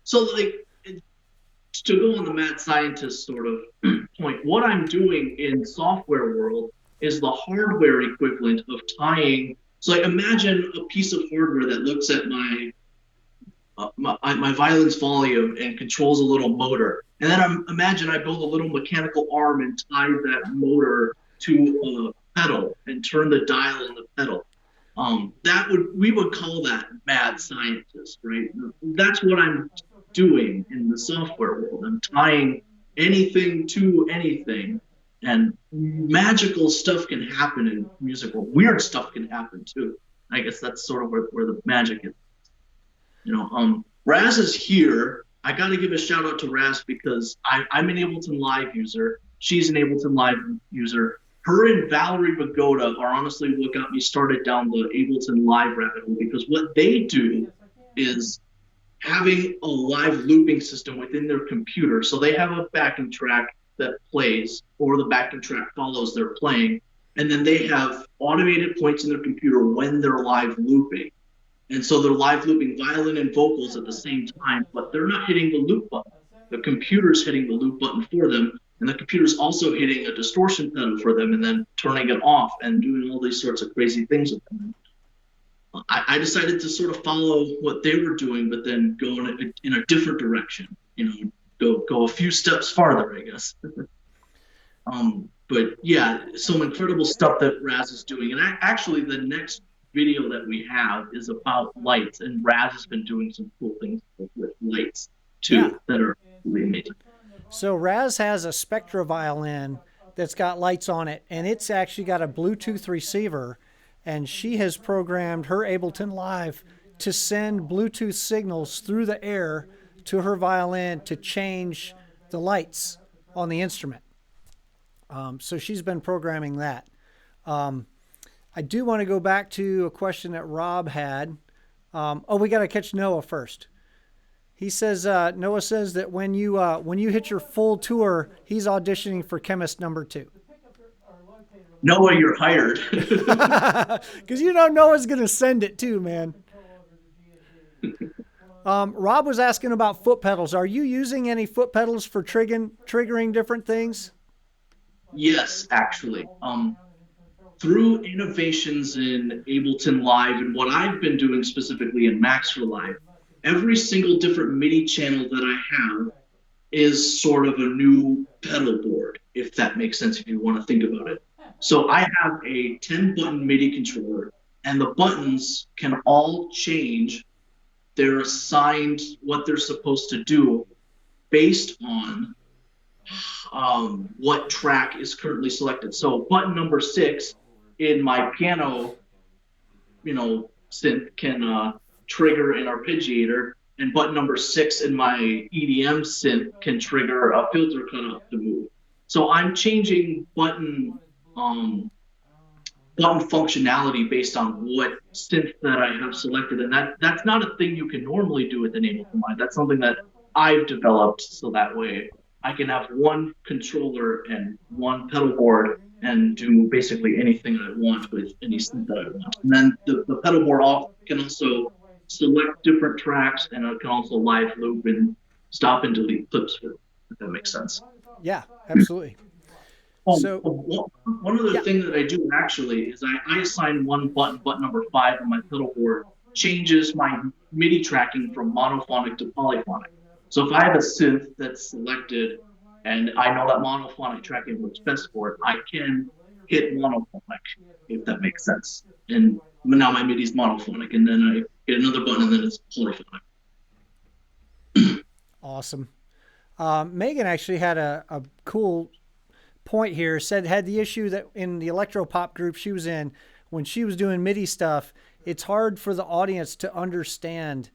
So, like, to go on the mad scientist sort of point, what I'm doing in software world is the hardware equivalent of tying. So, like, imagine a piece of hardware that looks at my violin's volume and controls a little motor. And then imagine I build a little mechanical arm and tie that motor to a pedal and turn the dial on the pedal. We would call that mad scientist, right? That's what I'm doing in the software world. I'm tying anything to anything, and magical stuff can happen in musical. Weird stuff can happen too. I guess that's sort of where the magic is. Raz is here. I got to give a shout out to Raz because I'm an Ableton Live user. She's an Ableton Live user. Her and Valerie Bagoda are honestly what got me started down the Ableton Live rabbit hole, because what they do is having a live looping system within their computer. So they have a backing track that plays, or the backing track follows their playing, and then they have automated points in their computer when they're live looping. And so they're live looping violin and vocals at the same time, but they're not hitting the loop button. The computer's hitting the loop button for them, and the computer's also hitting a distortion pedal for them and then turning it off and doing all these sorts of crazy things with them. I decided to sort of follow what they were doing, but then go in a different direction, go a few steps farther, I guess. But yeah, some incredible stuff that Raz is doing. And actually the next video that we have is about lights, and Raz has been doing some cool things with lights too that are really amazing. So Raz has a Spectra violin that's got lights on it, and it's actually got a Bluetooth receiver, and she has programmed her Ableton Live to send Bluetooth signals through the air to her violin to change the lights on the instrument. So she's been programming that. I do want to go back to a question that Rob had. We got to catch Noah first. He says, Noah says that when you hit your full tour, he's auditioning for Chemist number 2. Noah, you're hired. Because Noah's going to send it too, man. Rob was asking about foot pedals. Are you using any foot pedals for triggering different things? Yes, actually. Through innovations in Ableton Live and what I've been doing specifically in Max for Live, every single different MIDI channel that I have is sort of a new pedal board, if that makes sense, if you want to think about it. So I have a 10-button MIDI controller, and the buttons can all change. They're assigned what they're supposed to do based on what track is currently selected. So button number 6 in my piano, synth can trigger an arpeggiator, and button number 6 in my EDM synth can trigger a filter cutoff to move. So I'm changing button functionality based on what synth that I have selected, and that's not a thing you can normally do with an Ableton Live. That's something that I've developed, so that way I can have one controller and one pedal board and do basically anything I want with any synth that I want. And then the pedal board can also select different tracks, and it can also live loop and stop and delete clips, if that makes sense. Yeah, absolutely. So one other thing that I do actually is I assign one button number 5 on my pedal board, changes my MIDI tracking from monophonic to polyphonic. So if I have a synth that's selected and I know that monophonic tracking works best for it, I can hit monophonic, if that makes sense. And now my MIDI is monophonic, and then I get another button and then it's polyphonic. Awesome. Megan actually had a cool point here. Said had the issue that in the electro pop group she was in, when she was doing MIDI stuff, it's hard for the audience to understand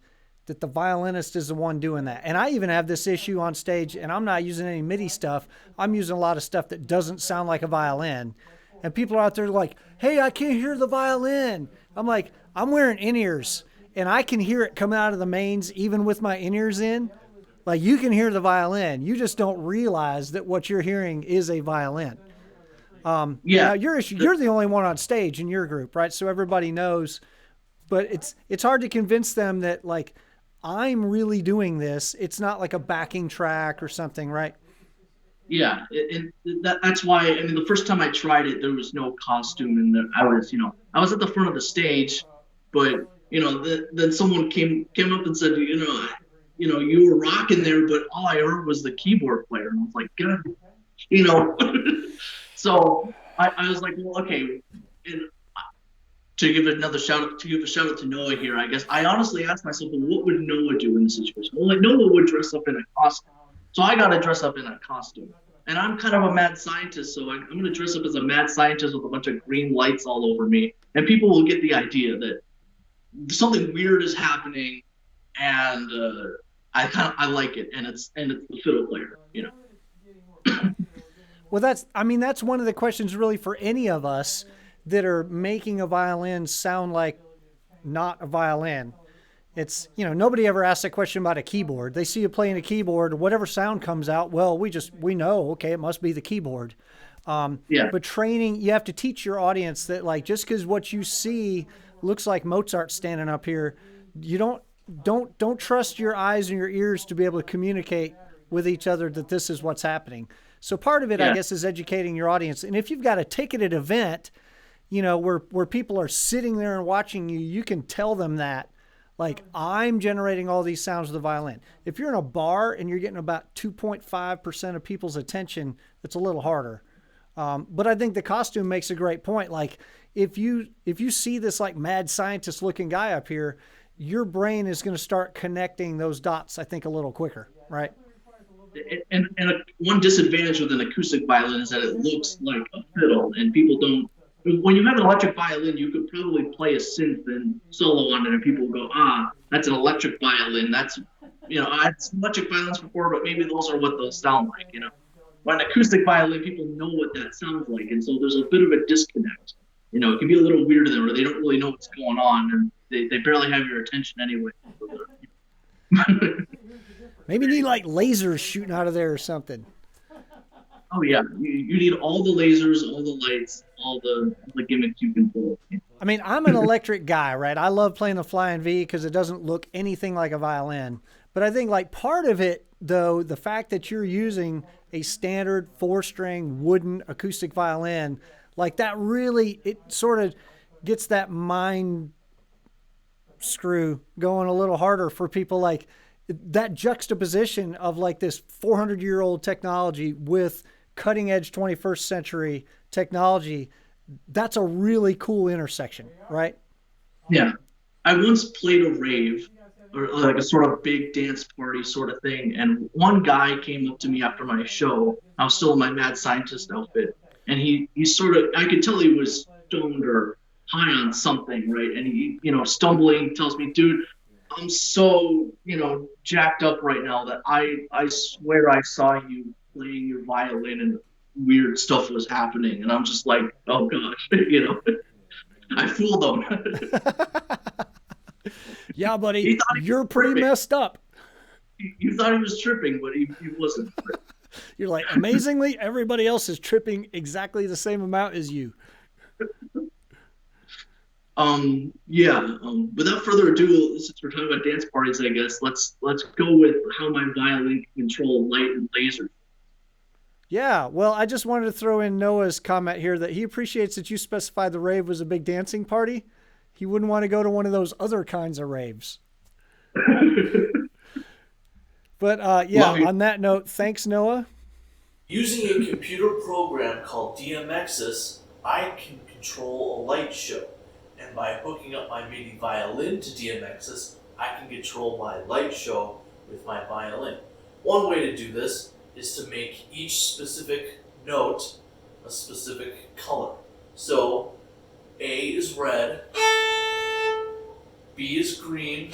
that the violinist is the one doing that. And I even have this issue on stage, and I'm not using any MIDI stuff. I'm using a lot of stuff that doesn't sound like a violin. And people are out there like, hey, I can't hear the violin. I'm like, I'm wearing in-ears, and I can hear it coming out of the mains even with my in-ears in. Like, you can hear the violin. You just don't realize that what you're hearing is a violin. Yeah. Now, you're the only one on stage in your group, right? So everybody knows. But it's hard to convince them that, like, I'm really doing this. It's not like a backing track or something, right? Yeah, and that's why. I mean, the first time I tried it, there was no costume, and I was at the front of the stage, but then someone came up and said, you were rocking there, but all I heard was the keyboard player, and I was like, God, so I was like, well, okay, and to give a shout out to Noah here, I guess I honestly asked myself, well, what would Noah do in this situation? Well, like Noah would dress up in a costume. So I got to dress up in a costume. And I'm kind of a mad scientist, so I'm going to dress up as a mad scientist with a bunch of green lights all over me. And people will get the idea that something weird is happening, and I like it, and it's the fiddle player, Well, that's one of the questions really for any of us that are making a violin sound like not a violin. It's, nobody ever asks a question about a keyboard. They see you playing a keyboard, whatever sound comes out, well, we know, okay, it must be the keyboard. Yeah. But training, you have to teach your audience that, like, just because what you see looks like Mozart standing up here, you don't trust your eyes and your ears to be able to communicate with each other that this is what's happening. So part of it, I guess, is educating your audience. And if you've got a ticketed event, where people are sitting there and watching you, you can tell them that, like, I'm generating all these sounds with the violin. If you're in a bar and you're getting about 2.5% of people's attention, it's a little harder. But I think the costume makes a great point. Like, if you see this like mad scientist looking guy up here, your brain is going to start connecting those dots, I think, a little quicker, right? And one disadvantage with an acoustic violin is that it looks like a fiddle, and people don't. When you have an electric violin, you could probably play a synth and solo on it, and people go, that's an electric violin. That's, I've seen electric violins before, but maybe those are what those sound like, When an acoustic violin, people know what that sounds like, and so there's a bit of a disconnect. It can be a little weird to them, or they don't really know what's going on, and they barely have your attention anyway. Maybe you need like lasers shooting out of there or something. Oh yeah, you need all the lasers, all the lights, all the gimmicks you can pull. I mean, I'm an electric guy, right? I love playing the Flying V because it doesn't look anything like a violin. But I think like part of it, though, the fact that you're using a standard 4-string wooden acoustic violin, like that really, it sort of gets that mind screw going a little harder for people. Like that juxtaposition of like this 400-year-old technology with cutting edge 21st century technology, that's a really cool intersection, right? Yeah. I once played a rave, or like a sort of big dance party sort of thing, and one guy came up to me after my show. I was still in my mad scientist outfit, and he sort of, I could tell he was stoned or high on something, right? And he, stumbling, tells me, dude, I'm so, jacked up right now that I swear I saw you playing your violin and weird stuff was happening. And I'm just like, oh gosh, I fooled him. Yeah, buddy, you're pretty messed up. You thought he was tripping, but he wasn't. You're like, amazingly, everybody else is tripping exactly the same amount as you. Without further ado, since we're talking about dance parties, I guess let's go with how my violin can control light and laser. Yeah, well, I just wanted to throw in Noah's comment here that he appreciates that you specified the rave was a big dancing party. He wouldn't want to go to one of those other kinds of raves. But on that note, thanks, Noah. Using a computer program called DMXs, I can control a light show. And by hooking up my MIDI violin to DMXs, I can control my light show with my violin. One way to do this is to make each specific note a specific color. So A is red, B is green,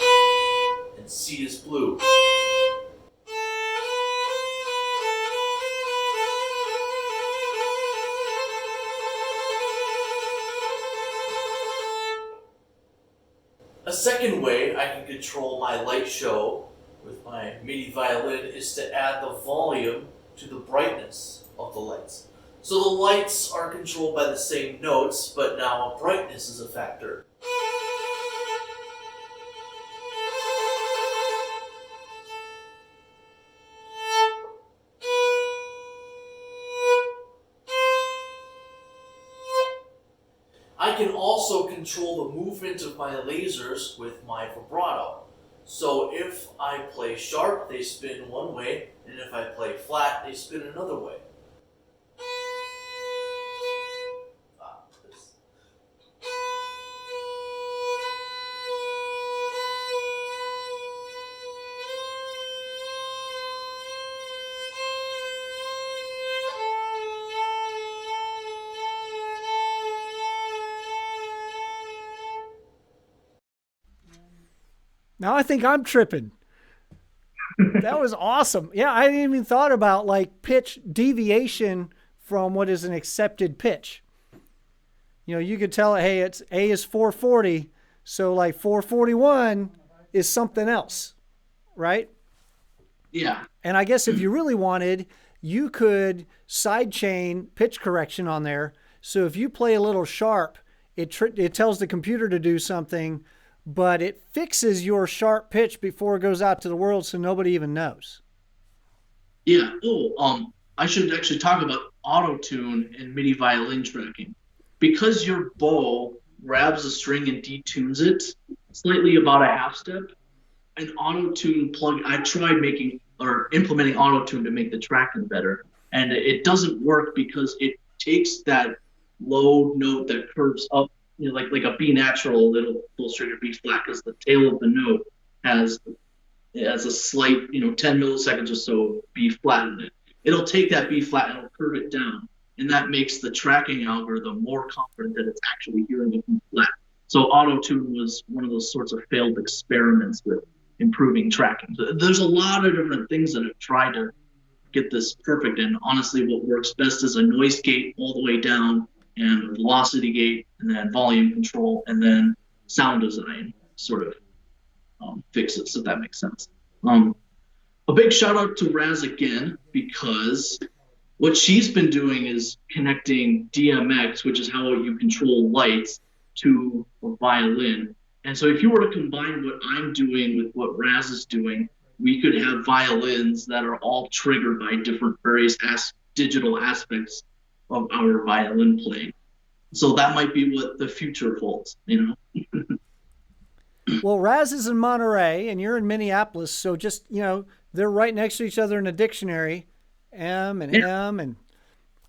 and C is blue. A second way I can control my light show with my MIDI violin is to add the volume to the brightness of the lights. So the lights are controlled by the same notes, but now brightness is a factor. I can also control the movement of my lasers with my vibrato. So if I play sharp, they spin one way, and if I play flat, they spin another way. Now I think I'm tripping. That was awesome. Yeah, I didn't even thought about like pitch deviation from what is an accepted pitch. You know, you could tell it, hey, it's A is 440, so like 441 is something else, right? Yeah. And I guess if you really wanted, you could sidechain pitch correction on there. So if you play a little sharp, it tells the computer to do something, but it fixes your sharp pitch before it goes out to the world, so nobody even knows. Yeah. Oh, I should actually talk about auto tune and MIDI violin tracking. Because your bow grabs a string and detunes it slightly about a half step, an auto tune plug. I tried making or implementing auto tune to make the tracking better, and it doesn't work because it takes that low note that curves up, you know, like a B natural, it'll string or B flat, because the tail of the note has a slight, 10 milliseconds or so B flat in it. It'll take that B flat and it'll curve it down, and that makes the tracking algorithm more confident that it's actually hearing it B flat. So auto tune was one of those sorts of failed experiments with improving tracking. So there's a lot of different things that have tried to get this perfect, and honestly what works best is a noise gate all the way down, and a velocity gate, and then volume control, and then sound design sort of fixes, if that makes sense. A big shout out to Raz again, because what she's been doing is connecting DMX, which is how you control lights, to a violin. And so if you were to combine what I'm doing with what Raz is doing, we could have violins that are all triggered by different various digital aspects of our violin playing. So that might be what the future holds, Well, Raz is in Monterey and you're in Minneapolis, so just, they're right next to each other in a dictionary, M and M, and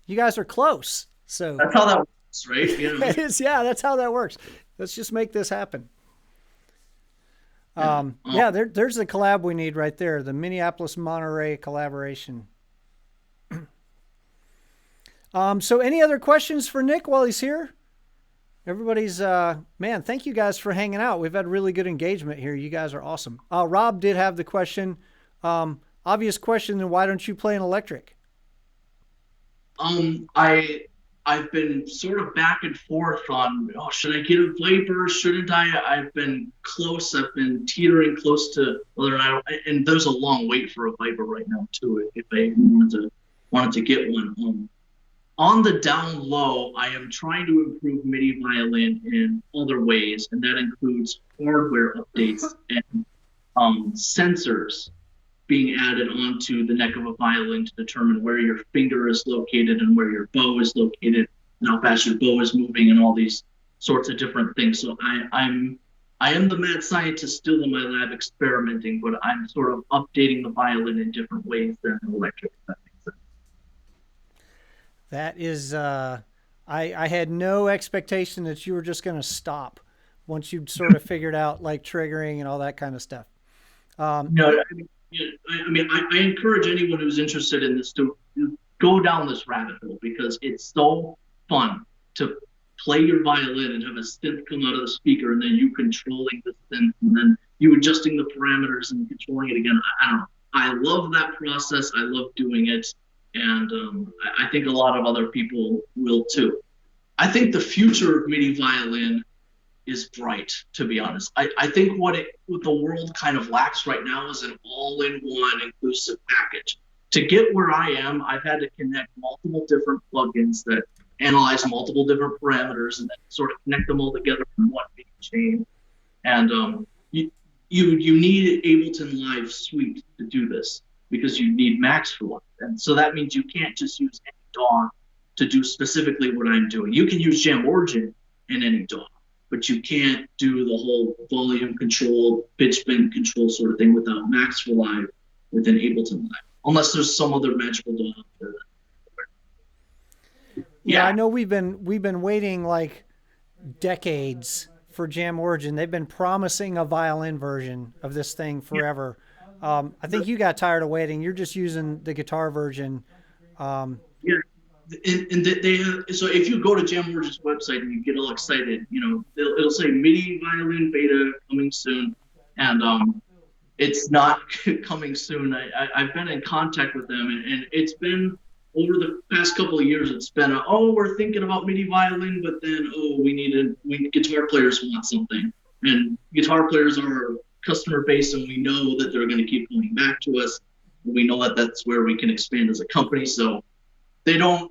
you guys are close. So that's how that works, right? It is, yeah, that's how that works. Let's just make this happen. There's the collab we need right there, the Minneapolis Monterey collaboration. So any other questions for Nick while he's here? Everybody's, man, thank you guys for hanging out. We've had really good engagement here. You guys are awesome. Rob did have the question, obvious question, then why don't you play an electric? I've been sort of back and forth on, should I get a Viper? Shouldn't I? I've been close. I've been teetering close to whether or not, and there's a long wait for a Viper right now too, if I wanted to get one. On the down low, I am trying to improve MIDI violin in other ways, and that includes hardware updates and sensors being added onto the neck of a violin to determine where your finger is located and where your bow is located, and how fast your bow is moving, and all these sorts of different things. So I am the mad scientist still in my lab experimenting, but I'm sort of updating the violin in different ways than an electric. If that makes sense. That is, I had no expectation that you were just going to stop once you'd sort of figured out like triggering and all that kind of stuff. No, Yeah, I mean, I encourage anyone who's interested in this to go down this rabbit hole because it's so fun to play your violin and have a synth come out of the speaker and then you controlling the synth and then you adjusting the parameters and controlling it again. I don't know. I love that process. I love doing it. And I think a lot of other people will too. I think the future of MIDI violin is bright, to be honest. I think what the world kind of lacks right now is an all-in-one inclusive package. To get where I am, I've had to connect multiple different plugins that analyze multiple different parameters and then sort of connect them all together in one big chain. And you need Ableton Live Suite to do this because you need Max for Live. And so that means you can't just use any DAW to do specifically what I'm doing. You can use JamOrigin in any DAW, but you can't do the whole volume control, pitch bend control sort of thing without Max for Live within Ableton Live, unless there's some other magical DAW out there. Yeah, I know we've been waiting like decades for JamOrigin. They've been promising a violin version of this thing forever. I think you got tired of waiting. You're just using the guitar version. Yeah, and they have, so if you go to JamOrigin's website and you get all excited, you know, it'll say MIDI violin beta coming soon, and it's not coming soon. I've been in contact with them, and it's been over the past couple of years. It's been we're thinking about MIDI violin, but then we guitar players want something, and guitar players are our customer base, and we know that they're going to keep coming back to us. We know that that's where we can expand as a company. So they don't.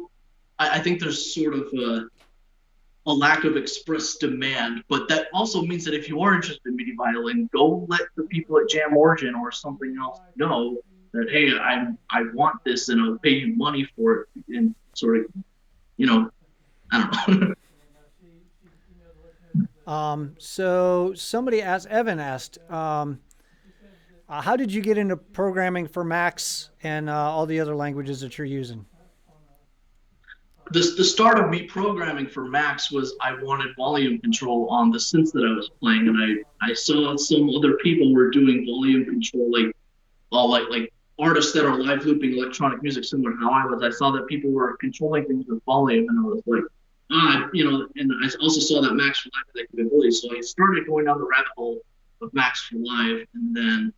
I think there's sort of a lack of express demand, but that also means that if you are interested in MIDI violin, go let the people at JamOrigin or something else know that, hey, I want this and I'll pay you money for it, and sort of, you know, I don't know. So somebody asked, Evan asked, how did you get into programming for Max and all the other languages that you're using? The start of me programming for Max was I wanted volume control on the synths that I was playing, and I saw some other people were doing volume control, like artists that are live looping electronic music similar to how I was. I saw that people were controlling things with volume, and I was like, you know, and I also saw that Max for Live had that capability, so I started going down the rabbit hole of Max for Live, and then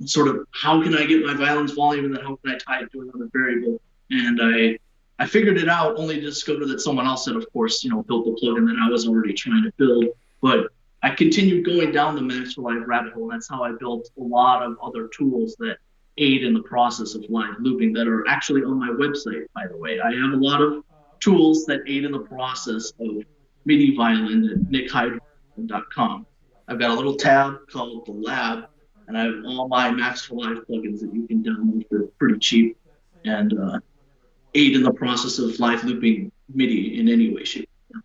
sort of how can I get my violin's volume, and then how can I tie it to another variable. And I figured it out only to discover that someone else had, of course, you know, built the plugin that I was already trying to build. But I continued going down the Max for Live rabbit hole, and that's how I built a lot of other tools that aid in the process of live looping that are actually on my website, by the way. I have a lot of tools that aid in the process of MIDI violin at nickhyde.com. I've got a little tab called The Lab, and I have all my Max for Live plugins that you can download for pretty cheap and aid in the process of live looping MIDI in any way, shape, or form.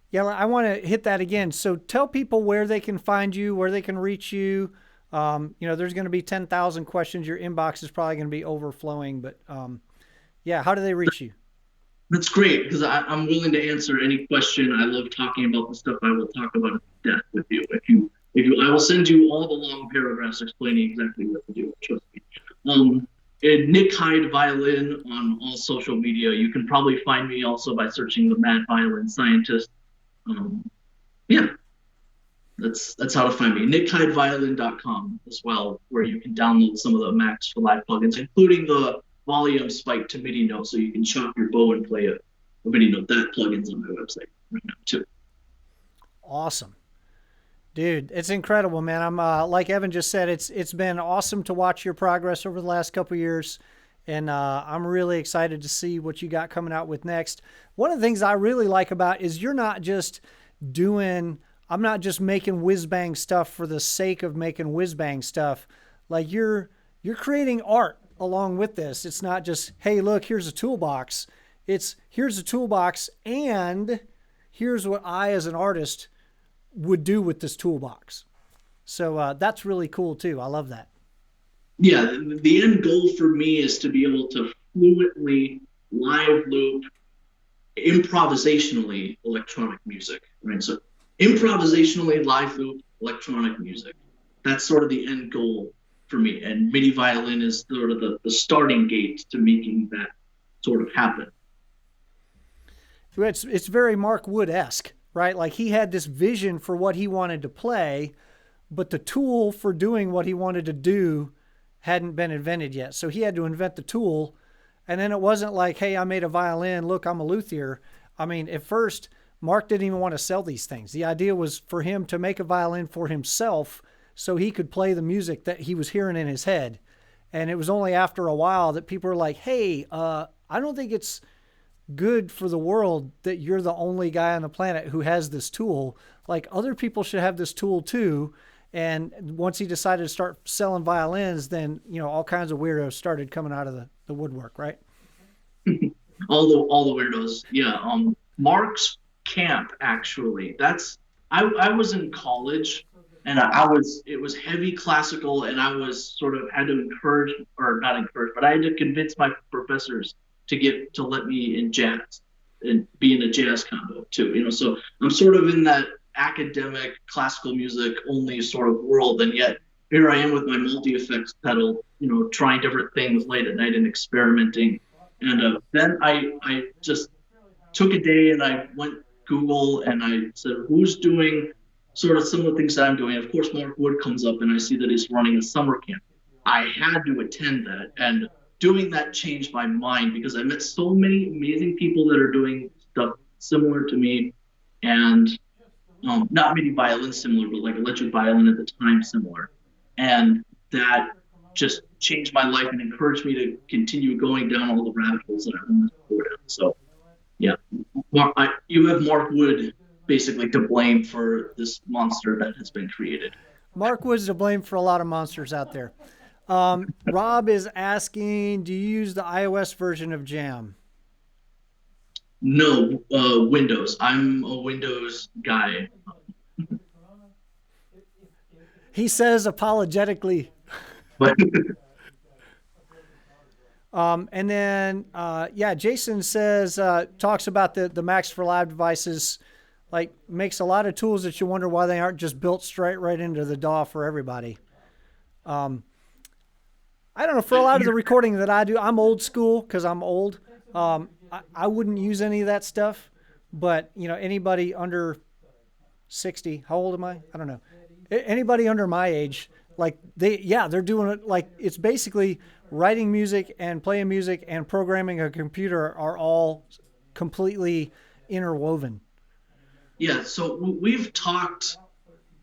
Yeah, I want to hit that again. So tell people where they can find you, where they can reach you. You know, there's going to be 10,000 questions. Your inbox is probably going to be overflowing, but yeah, how do they reach you? That's great, because I'm willing to answer any question. I love talking about the stuff I will talk about to death with you. I will send you all the long paragraphs explaining exactly what to do. Trust me. And Nick Hyde Violin on all social media. You can probably find me also by searching the Mad Violin Scientist. Yeah, that's how to find me. nickhydeviolin.com as well, where you can download some of the Max for Live plugins, including the volume spike to MIDI note, so you can chop your bow and play a MIDI note. That plugin's on my website right now too. Awesome. Dude, it's incredible, man. I'm like Evan just said, it's been awesome to watch your progress over the last couple of years, and I'm really excited to see what you got coming out with next. One of the things I really like about is you're not just I'm not just making whiz bang stuff for the sake of making whiz bang stuff. Like you're creating art along with this. It's not just, hey, look, here's a toolbox. It's here's a toolbox, and here's what I as an artist would do with this toolbox. So that's really cool too. I love that. Yeah, the end goal for me is to be able to fluently live loop improvisationally electronic music, right? So improvisationally live loop electronic music. that's sort of the end goal for me. And MIDI violin is sort of the starting gate to making that sort of happen. It's very Mark Wood-esque, right? Like he had this vision for what he wanted to play, but the tool for doing what he wanted to do hadn't been invented yet. So he had to invent the tool. And then it wasn't like, hey, I made a violin. Look, I'm a luthier. I mean, at first, Mark didn't even want to sell these things. The idea was for him to make a violin for himself so he could play the music that he was hearing in his head. And it was only after a while that people were like, hey, I don't think it's good for the world that you're the only guy on the planet who has this tool. Like other people should have this tool too. And once he decided to start selling violins, then, you know, all kinds of weirdos started coming out of the woodwork, right? all the weirdos. Yeah. Mark's camp, actually, I was in college and it was heavy classical, and I was sort of had to encourage, or not encourage, but I had to convince my professors to let me in jazz and be in a jazz combo too, you know. So I'm sort of in that academic classical music only sort of world, and yet here I am with my multi-effects pedal, you know, trying different things late at night and experimenting. And then I just took a day and I went Google and I said, who's doing sort of similar things that I'm doing? Of course, Mark Wood comes up, and I see that he's running a summer camp. I had to attend that, and doing that changed my mind because I met so many amazing people that are doing stuff similar to me, and not MIDI violin similar, but like electric violin at the time similar. And that just changed my life and encouraged me to continue going down all the rabbit holes that I wanted to go down. So, yeah, you have Mark Wood basically to blame for this monster that has been created. Mark Wood's to blame for a lot of monsters out there. Rob is asking, do you use the iOS version of Jam? No, Windows. I'm a Windows guy. He says apologetically. But and then, yeah, Jason says, talks about the Max for Live devices, like makes a lot of tools that you wonder why they aren't just built straight right into the DAW for everybody. I don't know, for a lot of the recording that I do, I'm old school because I'm old. I wouldn't use any of that stuff, but you know, anybody under 60, how old am I? I don't know. Anybody under my age, like they're doing it. Like it's basically writing music and playing music and programming a computer are all completely interwoven. Yeah, so we've talked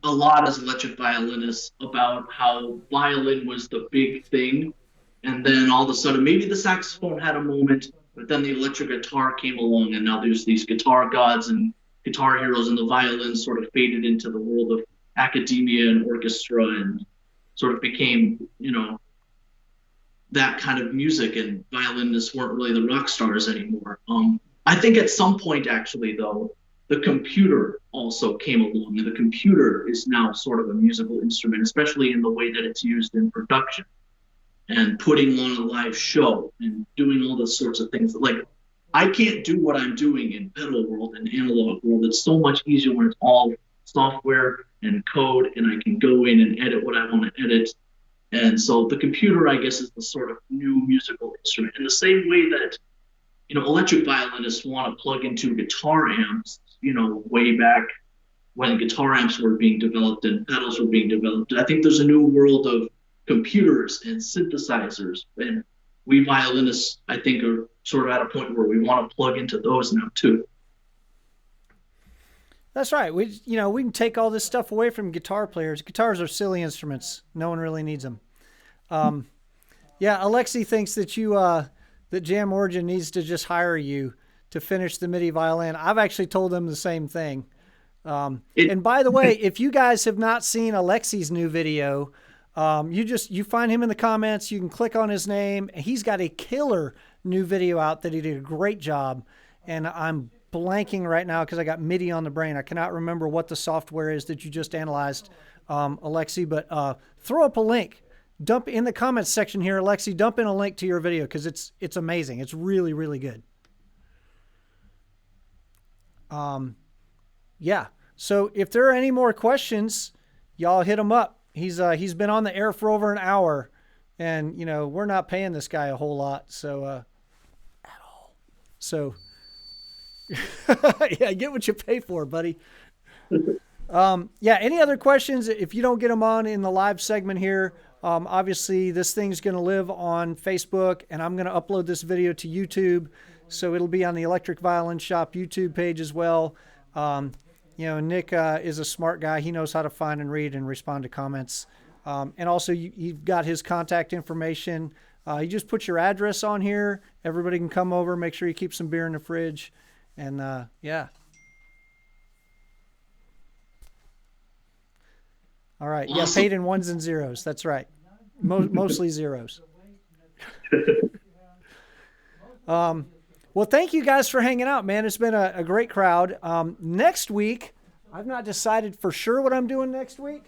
a lot as electric violinists about how violin was the big thing, and then all of a sudden maybe the saxophone had a moment, but then the electric guitar came along, and now there's these guitar gods and guitar heroes, and the violin sort of faded into the world of academia and orchestra and sort of became, you know, that kind of music, and violinists weren't really the rock stars anymore. I think at some point, actually, though, the computer also came along, and the computer is now sort of a musical instrument, especially in the way that it's used in production and putting on a live show and doing all those sorts of things. Like, I can't do what I'm doing in pedal world and analog world. It's so much easier when it's all software and code, and I can go in and edit what I want to edit. And so the computer, I guess, is the sort of new musical instrument. In the same way that, you know, electric violinists want to plug into guitar amps, you know, way back when guitar amps were being developed and pedals were being developed. I think there's a new world of computers and synthesizers, and we violinists, I think, are sort of at a point where we want to plug into those now too. That's right. We can take all this stuff away from guitar players. Guitars are silly instruments. No one really needs them. Yeah, Alexi thinks that that JamOrigin needs to just hire you to finish the MIDI violin. I've actually told them the same thing. And by the way, if you guys have not seen Alexi's new video, you find him in the comments. You can click on his name. He's got a killer new video out that he did a great job. And I'm blanking right now because I got MIDI on the brain. I cannot remember what the software is that you just analyzed, Alexi, but throw up a link. Dump in the comments section here, Alexi, dump in a link to your video because it's amazing. It's really, really good. Yeah. So if there are any more questions, y'all hit them up. He's been on the air for over an hour, and we're not paying this guy a whole lot, so at all. So yeah, get what you pay for, buddy. Yeah. Any other questions? If you don't get them on in the live segment here, obviously this thing's going to live on Facebook, and I'm going to upload this video to YouTube, so it'll be on the Electric Violin Shop YouTube page as well. Nick is a smart guy. He knows how to find and read and respond to comments. And also, you've got his contact information. You just put your address on here. Everybody can come over. Make sure you keep some beer in the fridge. And yeah. All right. Awesome. Yeah, paid in ones and zeros. That's right. Mostly zeros. Well, thank you guys for hanging out, man. It's been a great crowd. Next week, I've not decided for sure what I'm doing next week.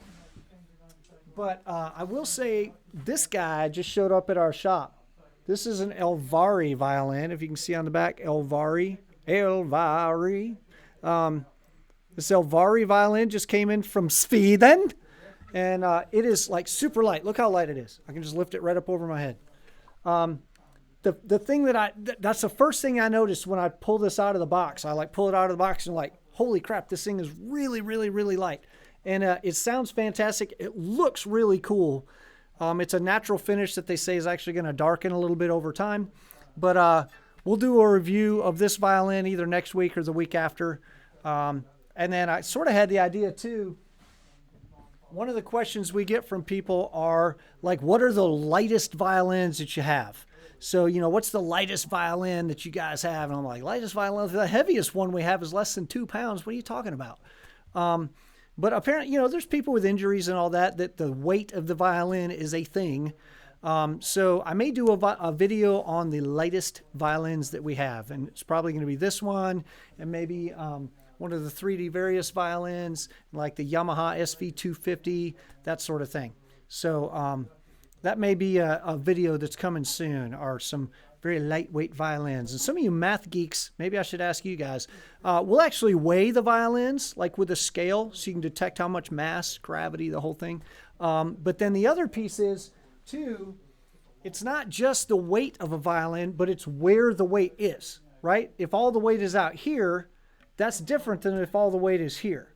But I will say this guy just showed up at our shop. This is an Elvari violin. If you can see on the back, Elvari. This Elvari violin just came in from Sweden. And it is like super light. Look how light it is. I can just lift it right up over my head. The thing that's the first thing I noticed when I pull this out of the box. I pull it out of the box and holy crap, this thing is really, really, really light. And it sounds fantastic. It looks really cool. It's a natural finish that they say is actually going to darken a little bit over time. But we'll do a review of this violin either next week or the week after. And then I sort of had the idea too. One of the questions we get from people are what are the lightest violins that you have? So, what's the lightest violin that you guys have? And I'm like, lightest violin? The heaviest one we have is less than 2 pounds. What are you talking about? But apparently, there's people with injuries and all that the weight of the violin is a thing. So I may do a video on the lightest violins that we have. And it's probably going to be this one and maybe one of the 3D various violins, like the Yamaha SV250, that sort of thing. So that may be a video that's coming soon, or some very lightweight violins. And some of you math geeks, maybe I should ask you guys, we'll actually weigh the violins, with a scale, so you can detect how much mass, gravity, the whole thing. But then the other piece is, too, it's not just the weight of a violin, but it's where the weight is, right? If all the weight is out here, that's different than if all the weight is here.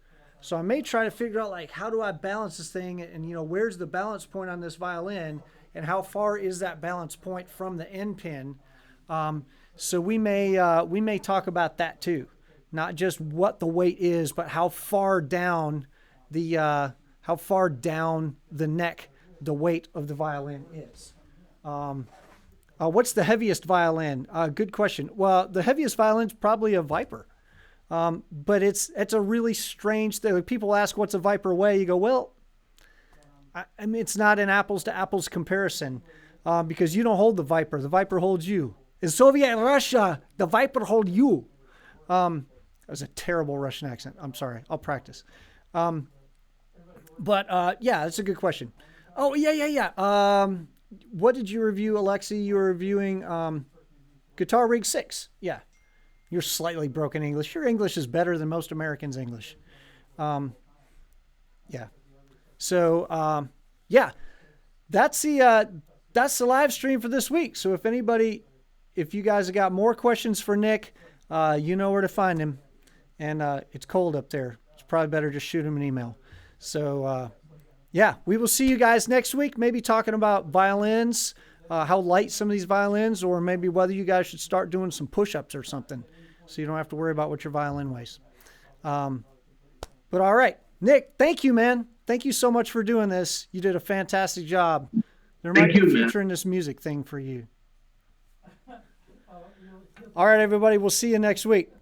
So I may try to figure out how do I balance this thing, and where's the balance point on this violin, and how far is that balance point from the end pin. So we may talk about that too, not just what the weight is, but how far down the neck the weight of the violin is. What's the heaviest violin? Good question. Well, the heaviest violin is probably a Viper. But it's a really strange thing. People ask, what's a Viper weigh? You go, well, I mean, it's not an apples to apples comparison, because you don't hold the Viper. The Viper holds you. In Soviet Russia, the Viper hold you. That was a terrible Russian accent. I'm sorry. I'll practice. But yeah, that's a good question. Oh, yeah. What did you review, Alexi? You were reviewing Guitar Rig 6. Yeah. You're slightly broken English. Your English is better than most Americans' English. Yeah. So, yeah, that's the live stream for this week. So if you guys have got more questions for Nick, you know where to find him. And it's cold up there. It's probably better just shoot him an email. So, yeah, we will see you guys next week. Maybe talking about violins, how light some of these violins, or maybe whether you guys should start doing some push-ups or something, so you don't have to worry about what your violin weighs. But all right, Nick, thank you, man. Thank you so much for doing this. You did a fantastic job. There might be a future in this music thing for you. All right, everybody, we'll see you next week.